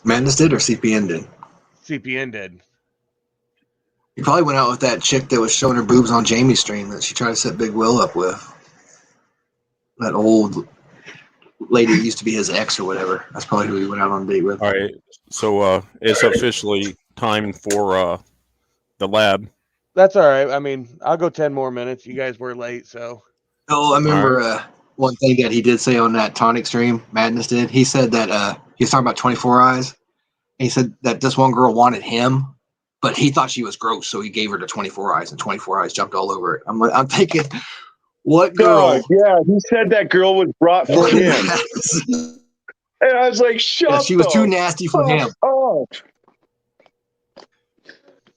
Madness did, or CPN did? CPN did. He probably went out with that chick that was showing her boobs on Jamie's stream that she tried to set Big Will up with. That old lady that used to be his ex or whatever. That's probably who he went out on a date with. All right. So it's officially time for the lab. That's all right. I mean, I'll go 10 more minutes. You guys were late, so. Oh, I remember one thing that he did say on that Tonic stream, Madness did. He said that he was talking about 24 Eyes. And he said that this one girl wanted him, but he thought she was gross, so he gave her to 24 Eyes, and 24 Eyes jumped all over it. I'm thinking, what girl? Yeah, he said that girl was brought for him. And I was like, shut she was too nasty for him. Oh.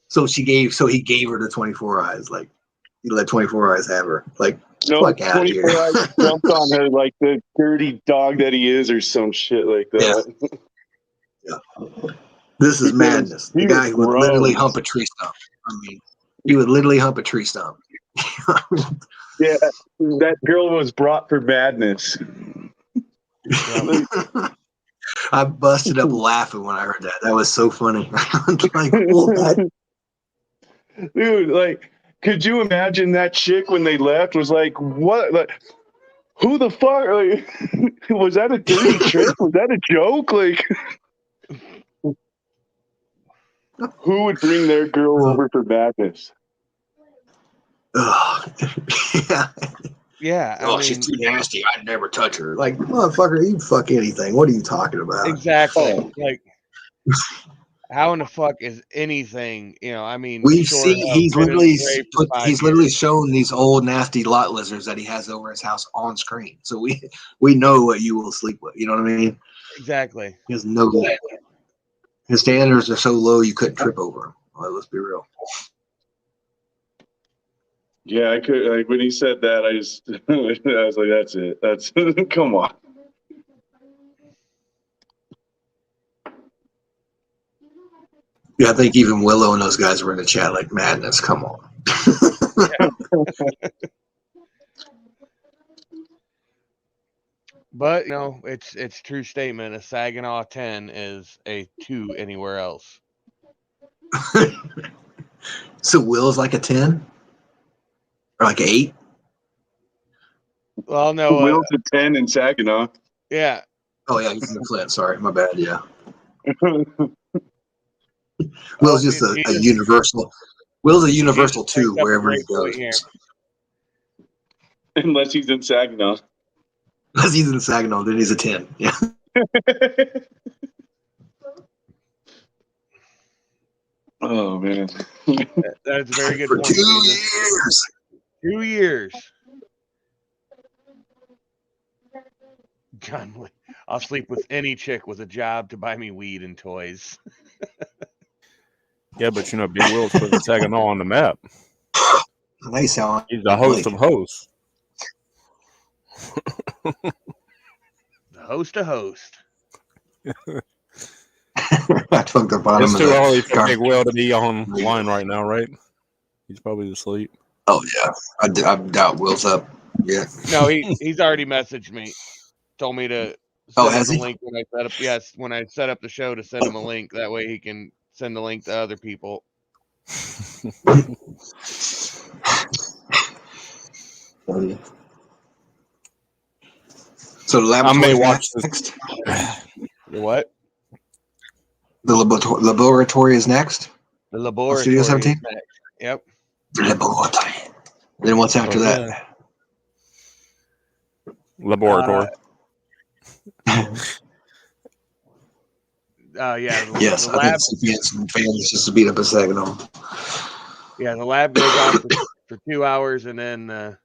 So he gave her to 24 Eyes. Like, he let 24 Eyes have her. Like, no, fuck out of here. 24 Eyes jumped on her like the dirty dog that he is, or some shit like that. Yeah. This is Madness. The guy who would literally hump a tree stump. I mean, he would literally hump a tree stump. Yeah, that girl was brought for Madness. I busted up laughing when I heard that. That was so funny. Like, what? Dude, like, could you imagine that chick when they left was like, what? Like, who the fuck? Like, was that a dirty trick? Was that a joke? Like, who would bring their girl over for Madness? Yeah. Yeah. I mean, she's too nasty. I'd never touch her. Like, motherfucker, you fuck anything. What are you talking about? Exactly. Like, how in the fuck is anything? I mean, we've seen he's literally shown these old nasty lot lizards that he has over his house on screen. So we know what you will sleep with. You know what I mean? Exactly. He has no. His standards are so low you couldn't trip over him. Well, let's be real. Yeah, I could. Like when he said that, I was like, "That's it. That's come on." Yeah, I think even Willow and those guys were in the chat like, Madness. Come on. But it's true statement. A Saginaw 10 is a 2 anywhere else. So Will's like a 10? Or like an 8? Well, no. Will's a 10 in Saginaw. Yeah. Oh, yeah, he's in Flint. Sorry, my bad. Yeah. Will's just a universal. Will's a universal 2 wherever he goes. Unless he's in Saginaw. Unless he's in Saginaw, then he's a 10. Yeah. Oh, man. That's a very good For point. 2 years. 2 years. John Wick. I'll sleep with any chick with a job to buy me weed and toys. Yeah, but Big Will's putting Saginaw on the map. Nice sound. He's the host of hosts. The host to host. I took the bottom It's of too the early for garbage. Big Will to be online right now, right? He's probably asleep. Oh yeah, I doubt Will's up. Yeah. No, he's already messaged me. Told me to Oh, send has him he? a link when I set up. Yes, when I set up the show to send him a link. That way he can send the link to other people. So the I may laboratory watch next. The what? The laboratory is next. The On laboratory. Studio Is 17. next. Yep. The laboratory. Then what's after Oh, that? Laboratory. Yeah. Yes, The I lab. think CPN's fans just to beat up a Saginaw. Yeah, the lab goes on for 2 hours, and then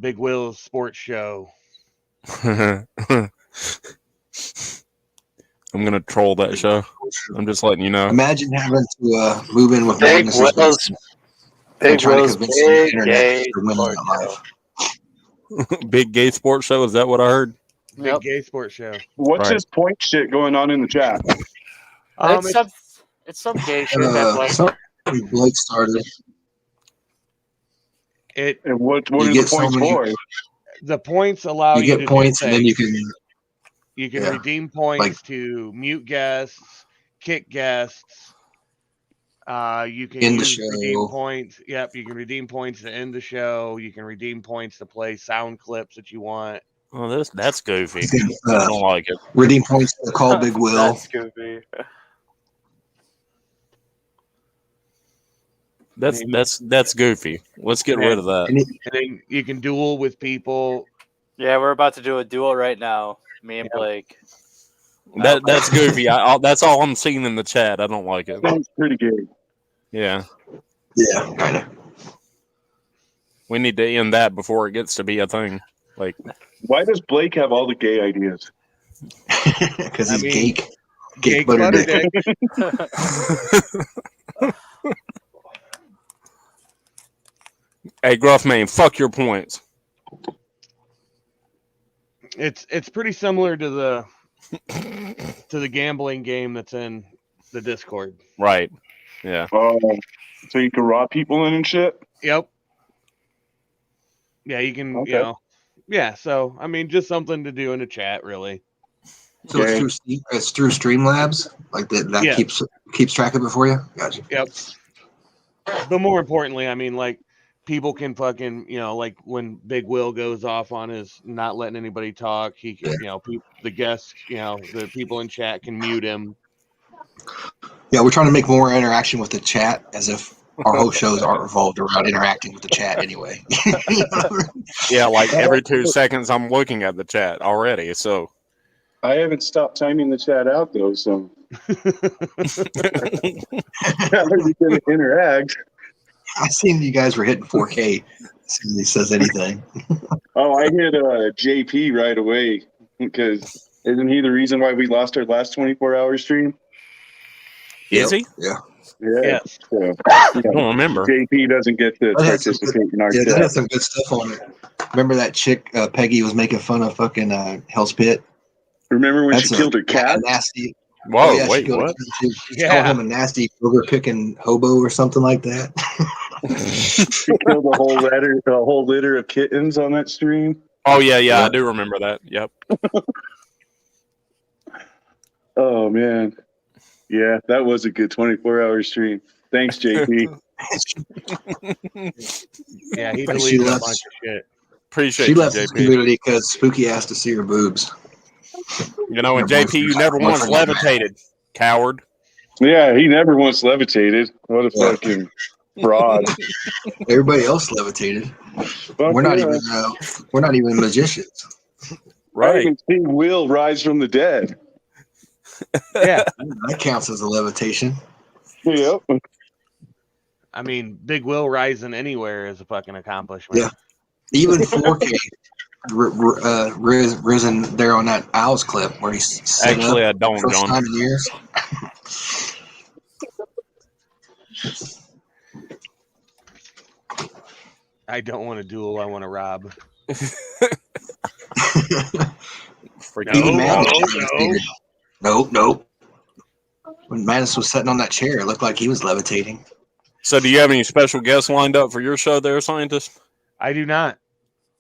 Big Will's sports show. I'm gonna troll that show. I'm just letting you know. Imagine having to move in with Big Magnus's Will's and trying to Will's convince the big internet gay to win sports that life. Big gay sports show. Is that what I heard? Big Yep. gay sports show. What's Right. this point shit going on in the chat? It's some gay shit that Blake. Something Blake started. And what You are the get so points many- for? the points allow You you get to points, do and then things. you can. You can redeem points to mute guests, kick guests. You can End the redeem show. points. Yep, you can redeem points to end the show. You can redeem points to play sound clips that you want. Oh, that's goofy. You can, I don't like it. redeem points to call Big Will. That's goofy. That's goofy. Let's get rid of that. And And then you can duel with people. Yeah, we're about to do a duel right now. Me and Blake. That's goofy. That's all I'm seeing in the chat. I don't like it. Sounds pretty good. Yeah, yeah, kind of. we need to end that before it gets to be a thing. Like, Why does Blake have all the gay ideas? Because I he's mean, geek. Gay Geek butter dick. hey, Gruffman, fuck your points. It's pretty similar to the gambling game that's in the Discord. Right. Yeah. So you can rob people in and shit? Yep. Yeah, you can. Okay. You know. Yeah. So I mean, just something to do in the chat, really. So it's through Streamlabs, like that Yeah. keeps track of it for you. Gotcha. Yep. But more importantly, I mean, like, people can fucking, like when Big Will goes off on his not letting anybody talk, he can, the guests, the people in chat can mute him. Yeah, we're trying to make more interaction with the chat, as if our whole shows aren't revolved around interacting with the chat anyway. Yeah, like every 2 seconds, I'm looking at the chat already. So I haven't stopped timing the chat out though, so how are you gonna interact? I seen you guys were hitting 4K as soon as he says anything. Oh, I hit JP right away because isn't he the reason why we lost our last 24-hour stream? is he? Yeah. Yeah. Yes. So, I don't remember. JP doesn't get to That has some participate in our Yeah, that chat. has some good stuff on it. Remember that chick Peggy was making fun of fucking Hell's Pit? Remember when That's she killed her cat? Nasty. Whoa, she wait, killed what? She called him a nasty burger picking hobo or something like that. She killed a whole litter of kittens on that stream. Oh yeah, I do remember that. Yep. Oh man, yeah, that was a good 24-hour stream. Thanks, JP. Yeah, he But deleted she a left- bunch of shit. Appreciate She you, left the JP. community because Spooky asked to see her boobs. And JP, you never once levitated, coward. Yeah, he never once levitated. What a Yeah. fucking fraud. Everybody else levitated. Fuck We're not yeah. even magicians. I Right. even see Will rise from the dead. Yeah. That counts as a levitation. Yep. I mean, Big Will rising anywhere is a fucking accomplishment. Yeah. Even 4K. risen there on that Owls clip where he's set Actually, up I don't, first John. time in years. I don't want to duel. I want to rob. Even Madness. Nope. When Madness was sitting on that chair, it looked like he was levitating. So, do you have any special guests lined up for your show there, Scientist? I do not.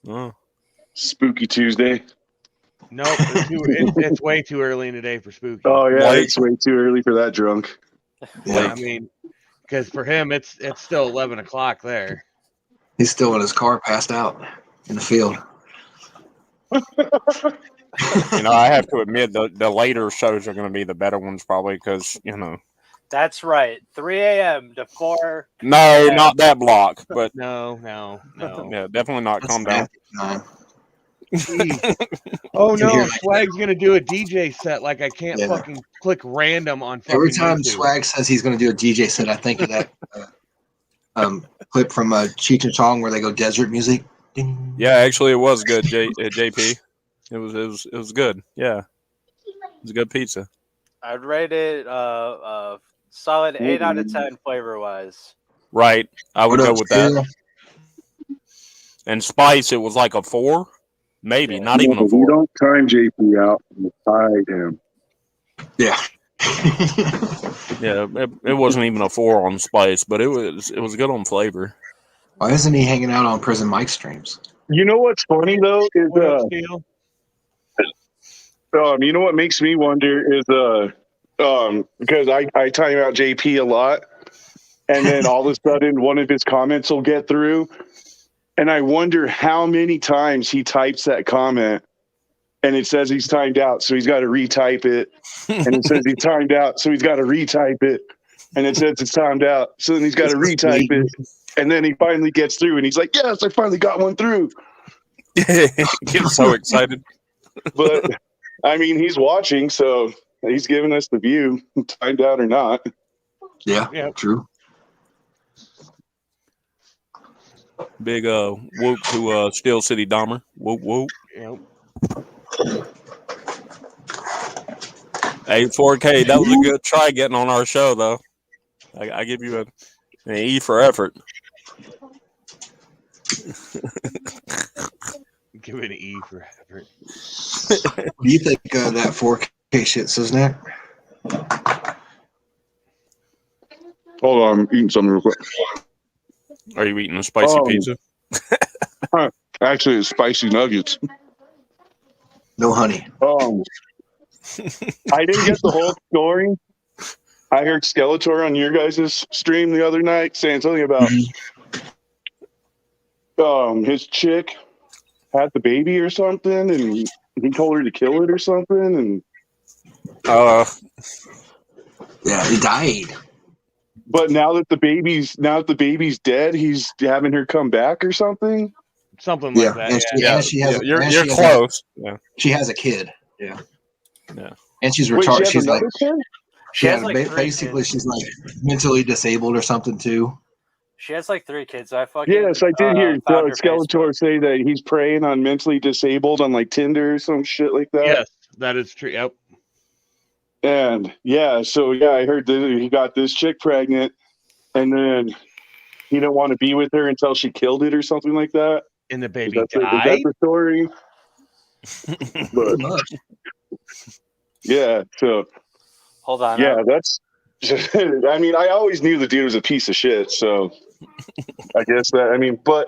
Oh. Spooky Tuesday. Nope, it's way too early in the day for spooky. Oh yeah, Like- it's way too early for that drunk. Yeah, I mean, because for him, it's still 11 o'clock there. he's still in his car, passed out in the field. You know, I have to admit the later shows are going to be the better ones, probably, because That's right. 3 a.m. to 4. No, not that block, but No. yeah, definitely not. That's Calm down. time. Oh You no, hear- Swag's gonna do a DJ set. Like I can't Yeah. fucking click random on fucking Every time YouTube. Swag says he's going to do a DJ set, I think of that clip from Cheech and Chong where they go desert music. Ding. Yeah, actually, it was good, JP. It was good. Yeah, it was a good pizza. I'd rate it solid 8 out of 10 flavor wise. Right, I would What go up, with that. Taylor? And spice, it was like a 4, maybe Yeah. not even a We 4. don't time JP out. We hide him. Yeah. Yeah, it wasn't even a 4 on spice, but it was good on flavor. Why isn't he hanging out on Prison Mike streams? You know what's funny though is What up, Steel? you know what makes me wonder is because I time out JP a lot, and then all of a sudden one of his comments will get through, and I wonder how many times he types that comment, and it says he's timed out, so he's got to retype it, and it says he's timed out, so he's got to retype it, and it says it's timed out, so then he's got to retype it, and then he finally gets through, and he's like, "Yes, I finally got one through." Get so excited. But I mean, he's watching, so he's giving us the view, timed out or not. Yeah, Yep. true. Big whoop to Steel City Dahmer. Whoop whoop. Yep. Hey, 4K, that was a good try getting on our show, though. I give you an E for effort. Give it an E for effort. What do you think of that 4K shit, Siznak? Hold on, I'm eating something real quick. Are you eating a spicy pizza? Actually, it's spicy nuggets. No honey. I didn't get the whole story. I heard Skeletor on your guys' stream the other night saying something about his chick had the baby or something, and he told her to kill it or something, and Yeah, he died. but now that the baby's dead, he's having her come back or something. Something like Yeah, that. and Yeah. she has. You're she has close. Yeah. She has a kid. Yeah. Yeah. And she's Wait, retarded. she She's has like, another kid? She has yeah, like 3 basically, kids. she's like mentally disabled or something too. She has like 3 kids. I fucking Yes, I did hear found her Skeletor Facebook. say that he's preying on mentally disabled on like Tinder or some shit like that. Yes, that is true. Yep. And yeah, so yeah, I heard that he got this chick pregnant, and then he didn't want to be with her until she killed it or something like that. And the Is baby that died. the story? But yeah, so Hold on. yeah, that's. I mean, I always knew the dude was a piece of shit, so I guess that. I mean, but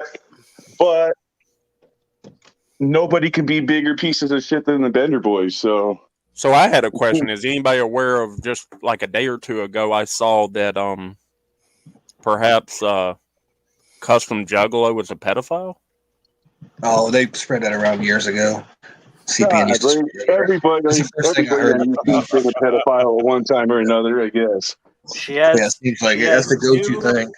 nobody can be bigger pieces of shit than the Bender Boys. So I had a question. Is anybody aware of just like a day or two ago? I saw that perhaps Custom Juggalo was a pedophile. Oh, they spread that around years ago. CPN used to spread it around. everybody That's the first thing I heard on YouTube's been a pedophile at one time or another, I guess. She has. Yeah, it seems like she it. That's the has go-to 2 thing.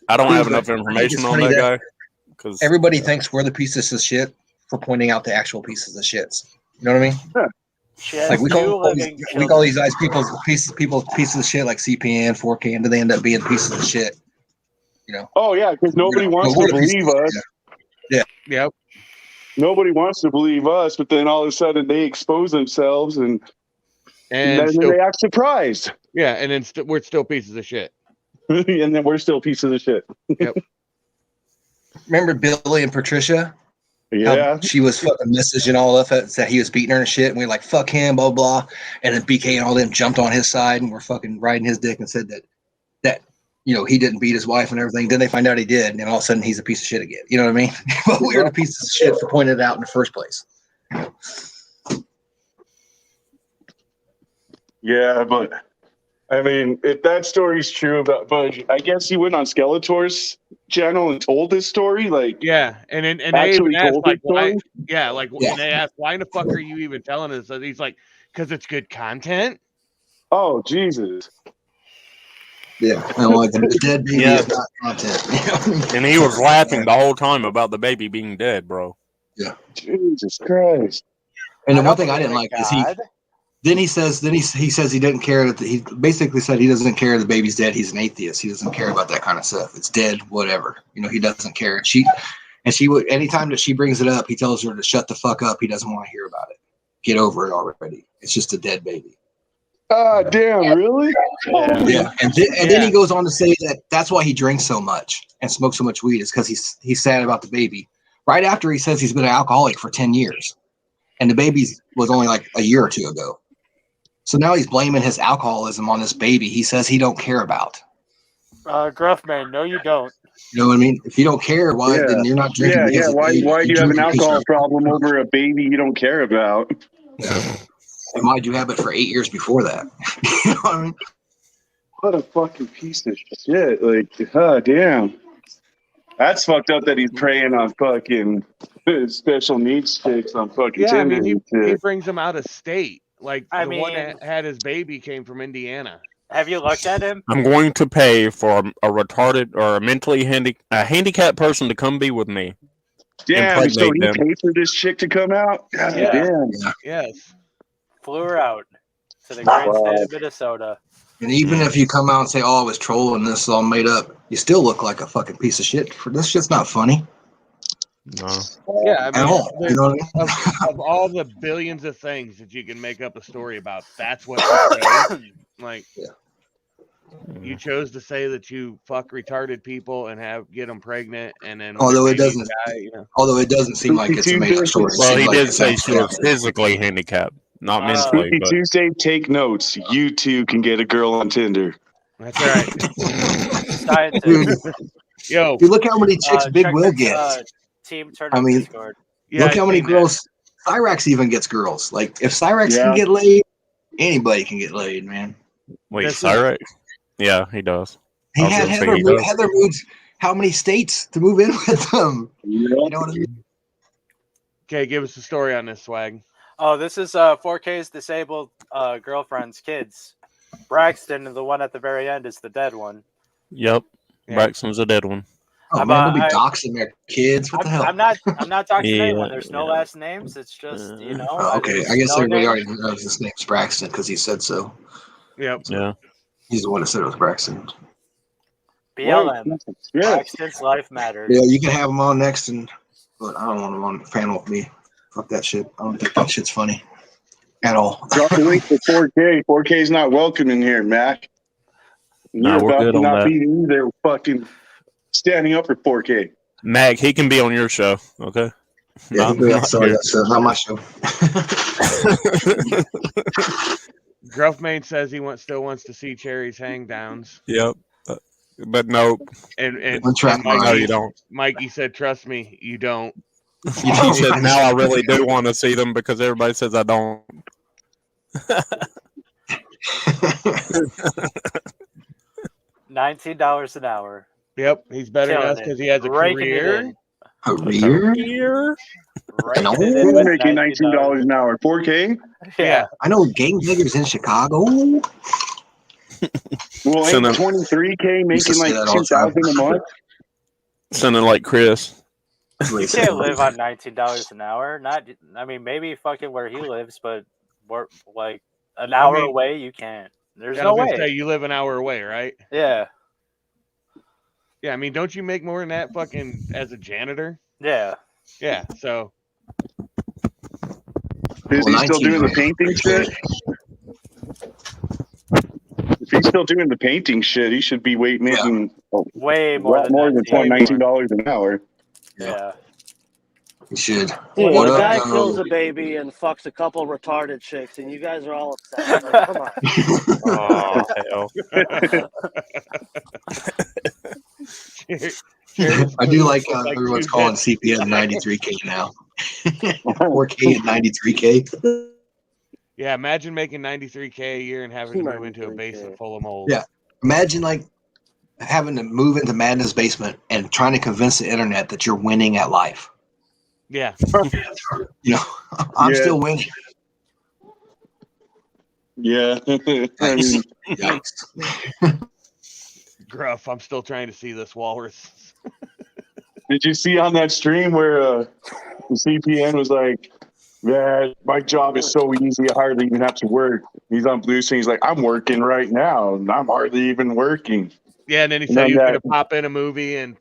I don't have Dude, enough but I think information it's on funny that that guy because Everybody thinks we're the pieces of shit for pointing out the actual pieces of shits. You know what I mean? She has Like we 2 call living these children. guys pieces of shit like CPN, 4K, and then they end up being pieces of shit. You know? Oh yeah, because nobody wants We're to the pieces believe of us. shit. Yep. Nobody wants to believe us, but then all of a sudden they expose themselves and then still, they act surprised. yeah, and then we're still pieces of shit. And then we're still pieces of shit. Yep. Remember Billy and Patricia? Yeah. How she was fucking messaging all of us that he was beating her and shit, and we were like, fuck him, blah, blah. And then BK and all them jumped on his side and were fucking riding his dick and said that he didn't beat his wife and everything. Then they find out he did, and all of a sudden he's a piece of shit again. You know what I mean? But we were the pieces of shit for pointing it out in the first place. Yeah, but I mean, if that story's true but I guess he went on Skeletor's channel and told this story, like yeah, and they actually even asked told like his story? why, and they asked why in the fuck are you even telling us? And he's like, because it's good content. Oh Jesus! Yeah, and like the dead baby is not content. You know what I mean? And he was laughing the whole time about the baby being dead, bro. Yeah, Jesus Christ! and the one thing I didn't like is he says he didn't care that he basically said he doesn't care the baby's dead. He's an atheist. He doesn't care about that kind of stuff. It's dead, whatever. He doesn't care. And she would, anytime that she brings it up, he tells her to shut the fuck up. He doesn't want to hear about it. Get over it already. It's just a dead baby. Ah, damn, really? Yeah. And then he goes on to say that that's why he drinks so much and smokes so much weed is because he's sad about the baby. Right after he says he's been an alcoholic for 10 years. And the baby was only like a year or two ago. So now he's blaming his alcoholism on this baby he says he don't care about. Gruffman, no, you don't. You know what I mean? If you don't care, why then you're not drinking. Yeah. Why do you have an alcohol problem over a baby you don't care about? Yeah. And why'd you have it for 8 years before that? You know what I mean? What a fucking piece of shit! Like, damn. That's fucked up that he's preying on fucking special needs chicks on fucking Yeah, I Tinder. mean he brings them out of state. Like one that had his baby came from Indiana. Have you looked at him? I'm going to pay for a retarded or a mentally handicapped person to come be with me. Damn, so he paid for this chick to come out? God damn. Yes. Flew her out to the great state of Minnesota. And even if you come out and say, "Oh, I was trolling, this is all made up," you still look like a fucking piece of shit. This shit's not funny. No. Yeah, I mean, at all. You know what I mean? of all the billions of things that you can make up a story about, that's what you chose. Like, you chose to say that you fuck retarded people and get them pregnant, and then although it doesn't seem like it's a made-up story. Well, he did say she was physically handicapped, not mentally. Spooky Tuesday, take notes. You too can get a girl on Tinder. That's right. Yo, dude, look how many chicks Big Will gets. Team tournament Discord. Look how many girls Cyrax even gets girls. Like, if Cyrax can get laid, anybody can get laid, man. Wait, Cyrax? Yeah, he does. He had Heather moved how many states to move in with them? You know what I mean? Okay, give us the story on this, Swag. Oh, this is 4K's disabled girlfriend's kids. Braxton, the one at the very end, is the dead one. Yep, Braxton's a dead one. Oh, man, they'll be doxing their kids. What the hell? I'm not doxing anyone. There's no last names. It's just, okay, I guess everybody already knows his name's Braxton because he said so. Yep. Yeah. He's the one that said it was Braxton. BLM. Braxton's life matters. Yeah, you can have him on next, but I don't want him on the panel with me. Fuck that shit. I don't think that shit's funny at all. Drop the link for 4K. 4K's not welcome in here, Mac. No, we're good on that. They're fucking standing up for 4K. Mac, he can be on your show, okay? Yeah, not my show. Gruffman says he still wants to see Cherry's hangdowns. Yep. But no. And Mikey, no, you don't. Mikey said, "Trust me, you don't." He said, "Now I really do want to see them because everybody says I don't." $19 an hour. Yep, he's better than us because he has a career. Career? Right. Who's making $19 an hour? 4K? Yeah. I know gangbangers in Chicago. Well, ain't 23K making like $2,000 a month? Sounding like Chris. You can't live on $19 an hour. Maybe fucking where he lives, but like an hour away, you can't. There's no way. Say you live an hour away, right? Yeah. Yeah, I mean, don't you make more than that fucking as a janitor? Yeah. Yeah, so Is he still doing the painting shit? If he's still doing the painting shit, he should be making way a lot more than $19 an hour. Yeah. You should. Dude, What the up, guy though? kills a baby and fucks a couple retarded chicks, and you guys are all upset. Like, come on. Oh, hell. I do like everyone's calling CPM 93K now. 4K and 93K. Yeah, imagine making 93K a year and having to move into a basement full of mold. Yeah. Imagine like having to move into Madness basement and trying to convince the internet that you're winning at life. Yeah. You know, I'm still winning. Yeah. I mean, Gruff, I'm still trying to see this walrus. did you see on that stream where the CPN was like, "Man, my job is so easy, I hardly even have to work." He's on Blue Screen. He's like, "I'm working right now, and I'm hardly even working." Yeah, and then he said he was going to pop in a movie and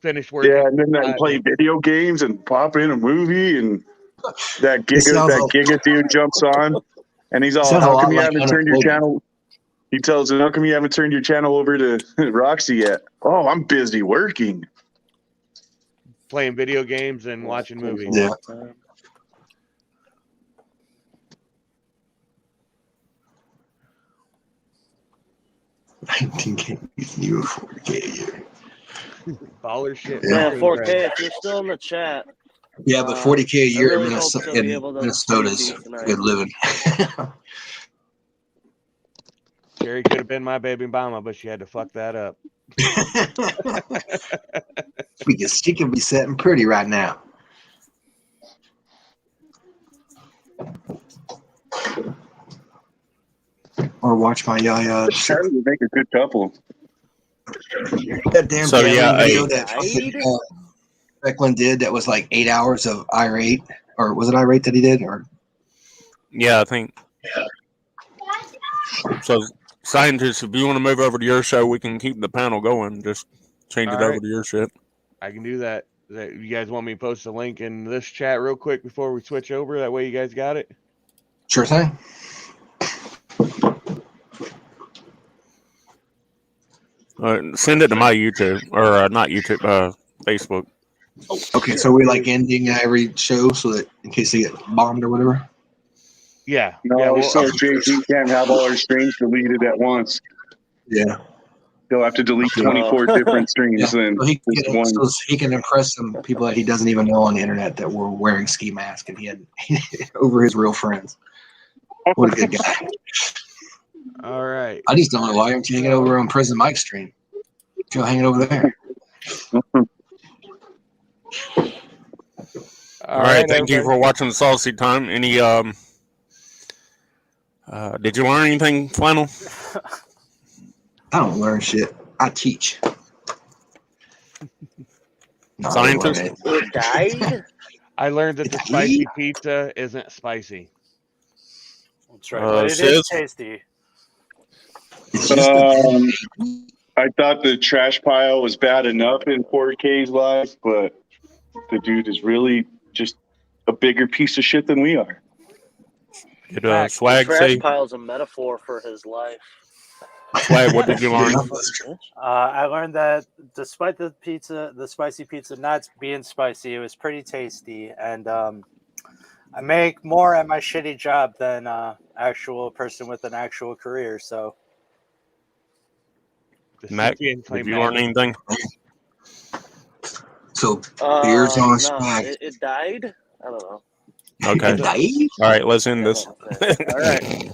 finish working. Yeah, and then that play video games and pop in a movie, and that Giga dude jumps on, and he's all, "How come you haven't turned your channel?" He tells him, "How come you haven't turned your channel over to Roxy yet?" "Oh, I'm busy working." Playing video games and watching movies. Yeah. $19K, you 4K a year. Baller shit. Yeah, 4K. If you're still in the chat. Yeah, but 40K a year really in Minnesota's good living. Jerry could have been my baby mama, but she had to fuck that up. She can be sitting pretty right now. Or watch my Yaya. Sure, would make a good couple. That damn So, yeah, video that Becklin did that was like 8 hours of irate, or was it irate that he did? Or yeah, I think. So, scientists, if you want to move over to your show, we can keep the panel going. Just change it over to your shit. I can do that. You guys want me to post a link in this chat real quick before we switch over? That way you guys got it? Sure thing. Send it to my YouTube, or not YouTube, Facebook. Okay, so we like ending every show so that in case they get bombed or whatever. Yeah. No, so JG can't have all our streams deleted at once. Yeah. He'll have to delete 24 different streams. Yeah. And so he can impress some people that he doesn't even know on the internet that were wearing ski masks and he had over his real friends. What a good guy. All right. I just don't know why aren't you hanging over on Prison Mike's stream? You're hanging over there. All right, thank you for watching the Saucy Time. Any did you learn anything, Flannel? I don't learn shit. I teach. No, Scientist? It died? I learned that the spicy pizza isn't spicy. That's right. But it is tasty. I thought the trash pile was bad enough in 4K's life, but the dude is really just a bigger piece of shit than we are. Did Swag trash say? pile is a metaphor for his life. Swag, what did you learn? I learned that despite the spicy pizza not being spicy, it was pretty tasty, and I make more at my shitty job than actual person with an actual career. So, Mac, did you learn anything? So beers on No, Swag. it died? I don't know. Okay. It died? All right, let's end this. All right.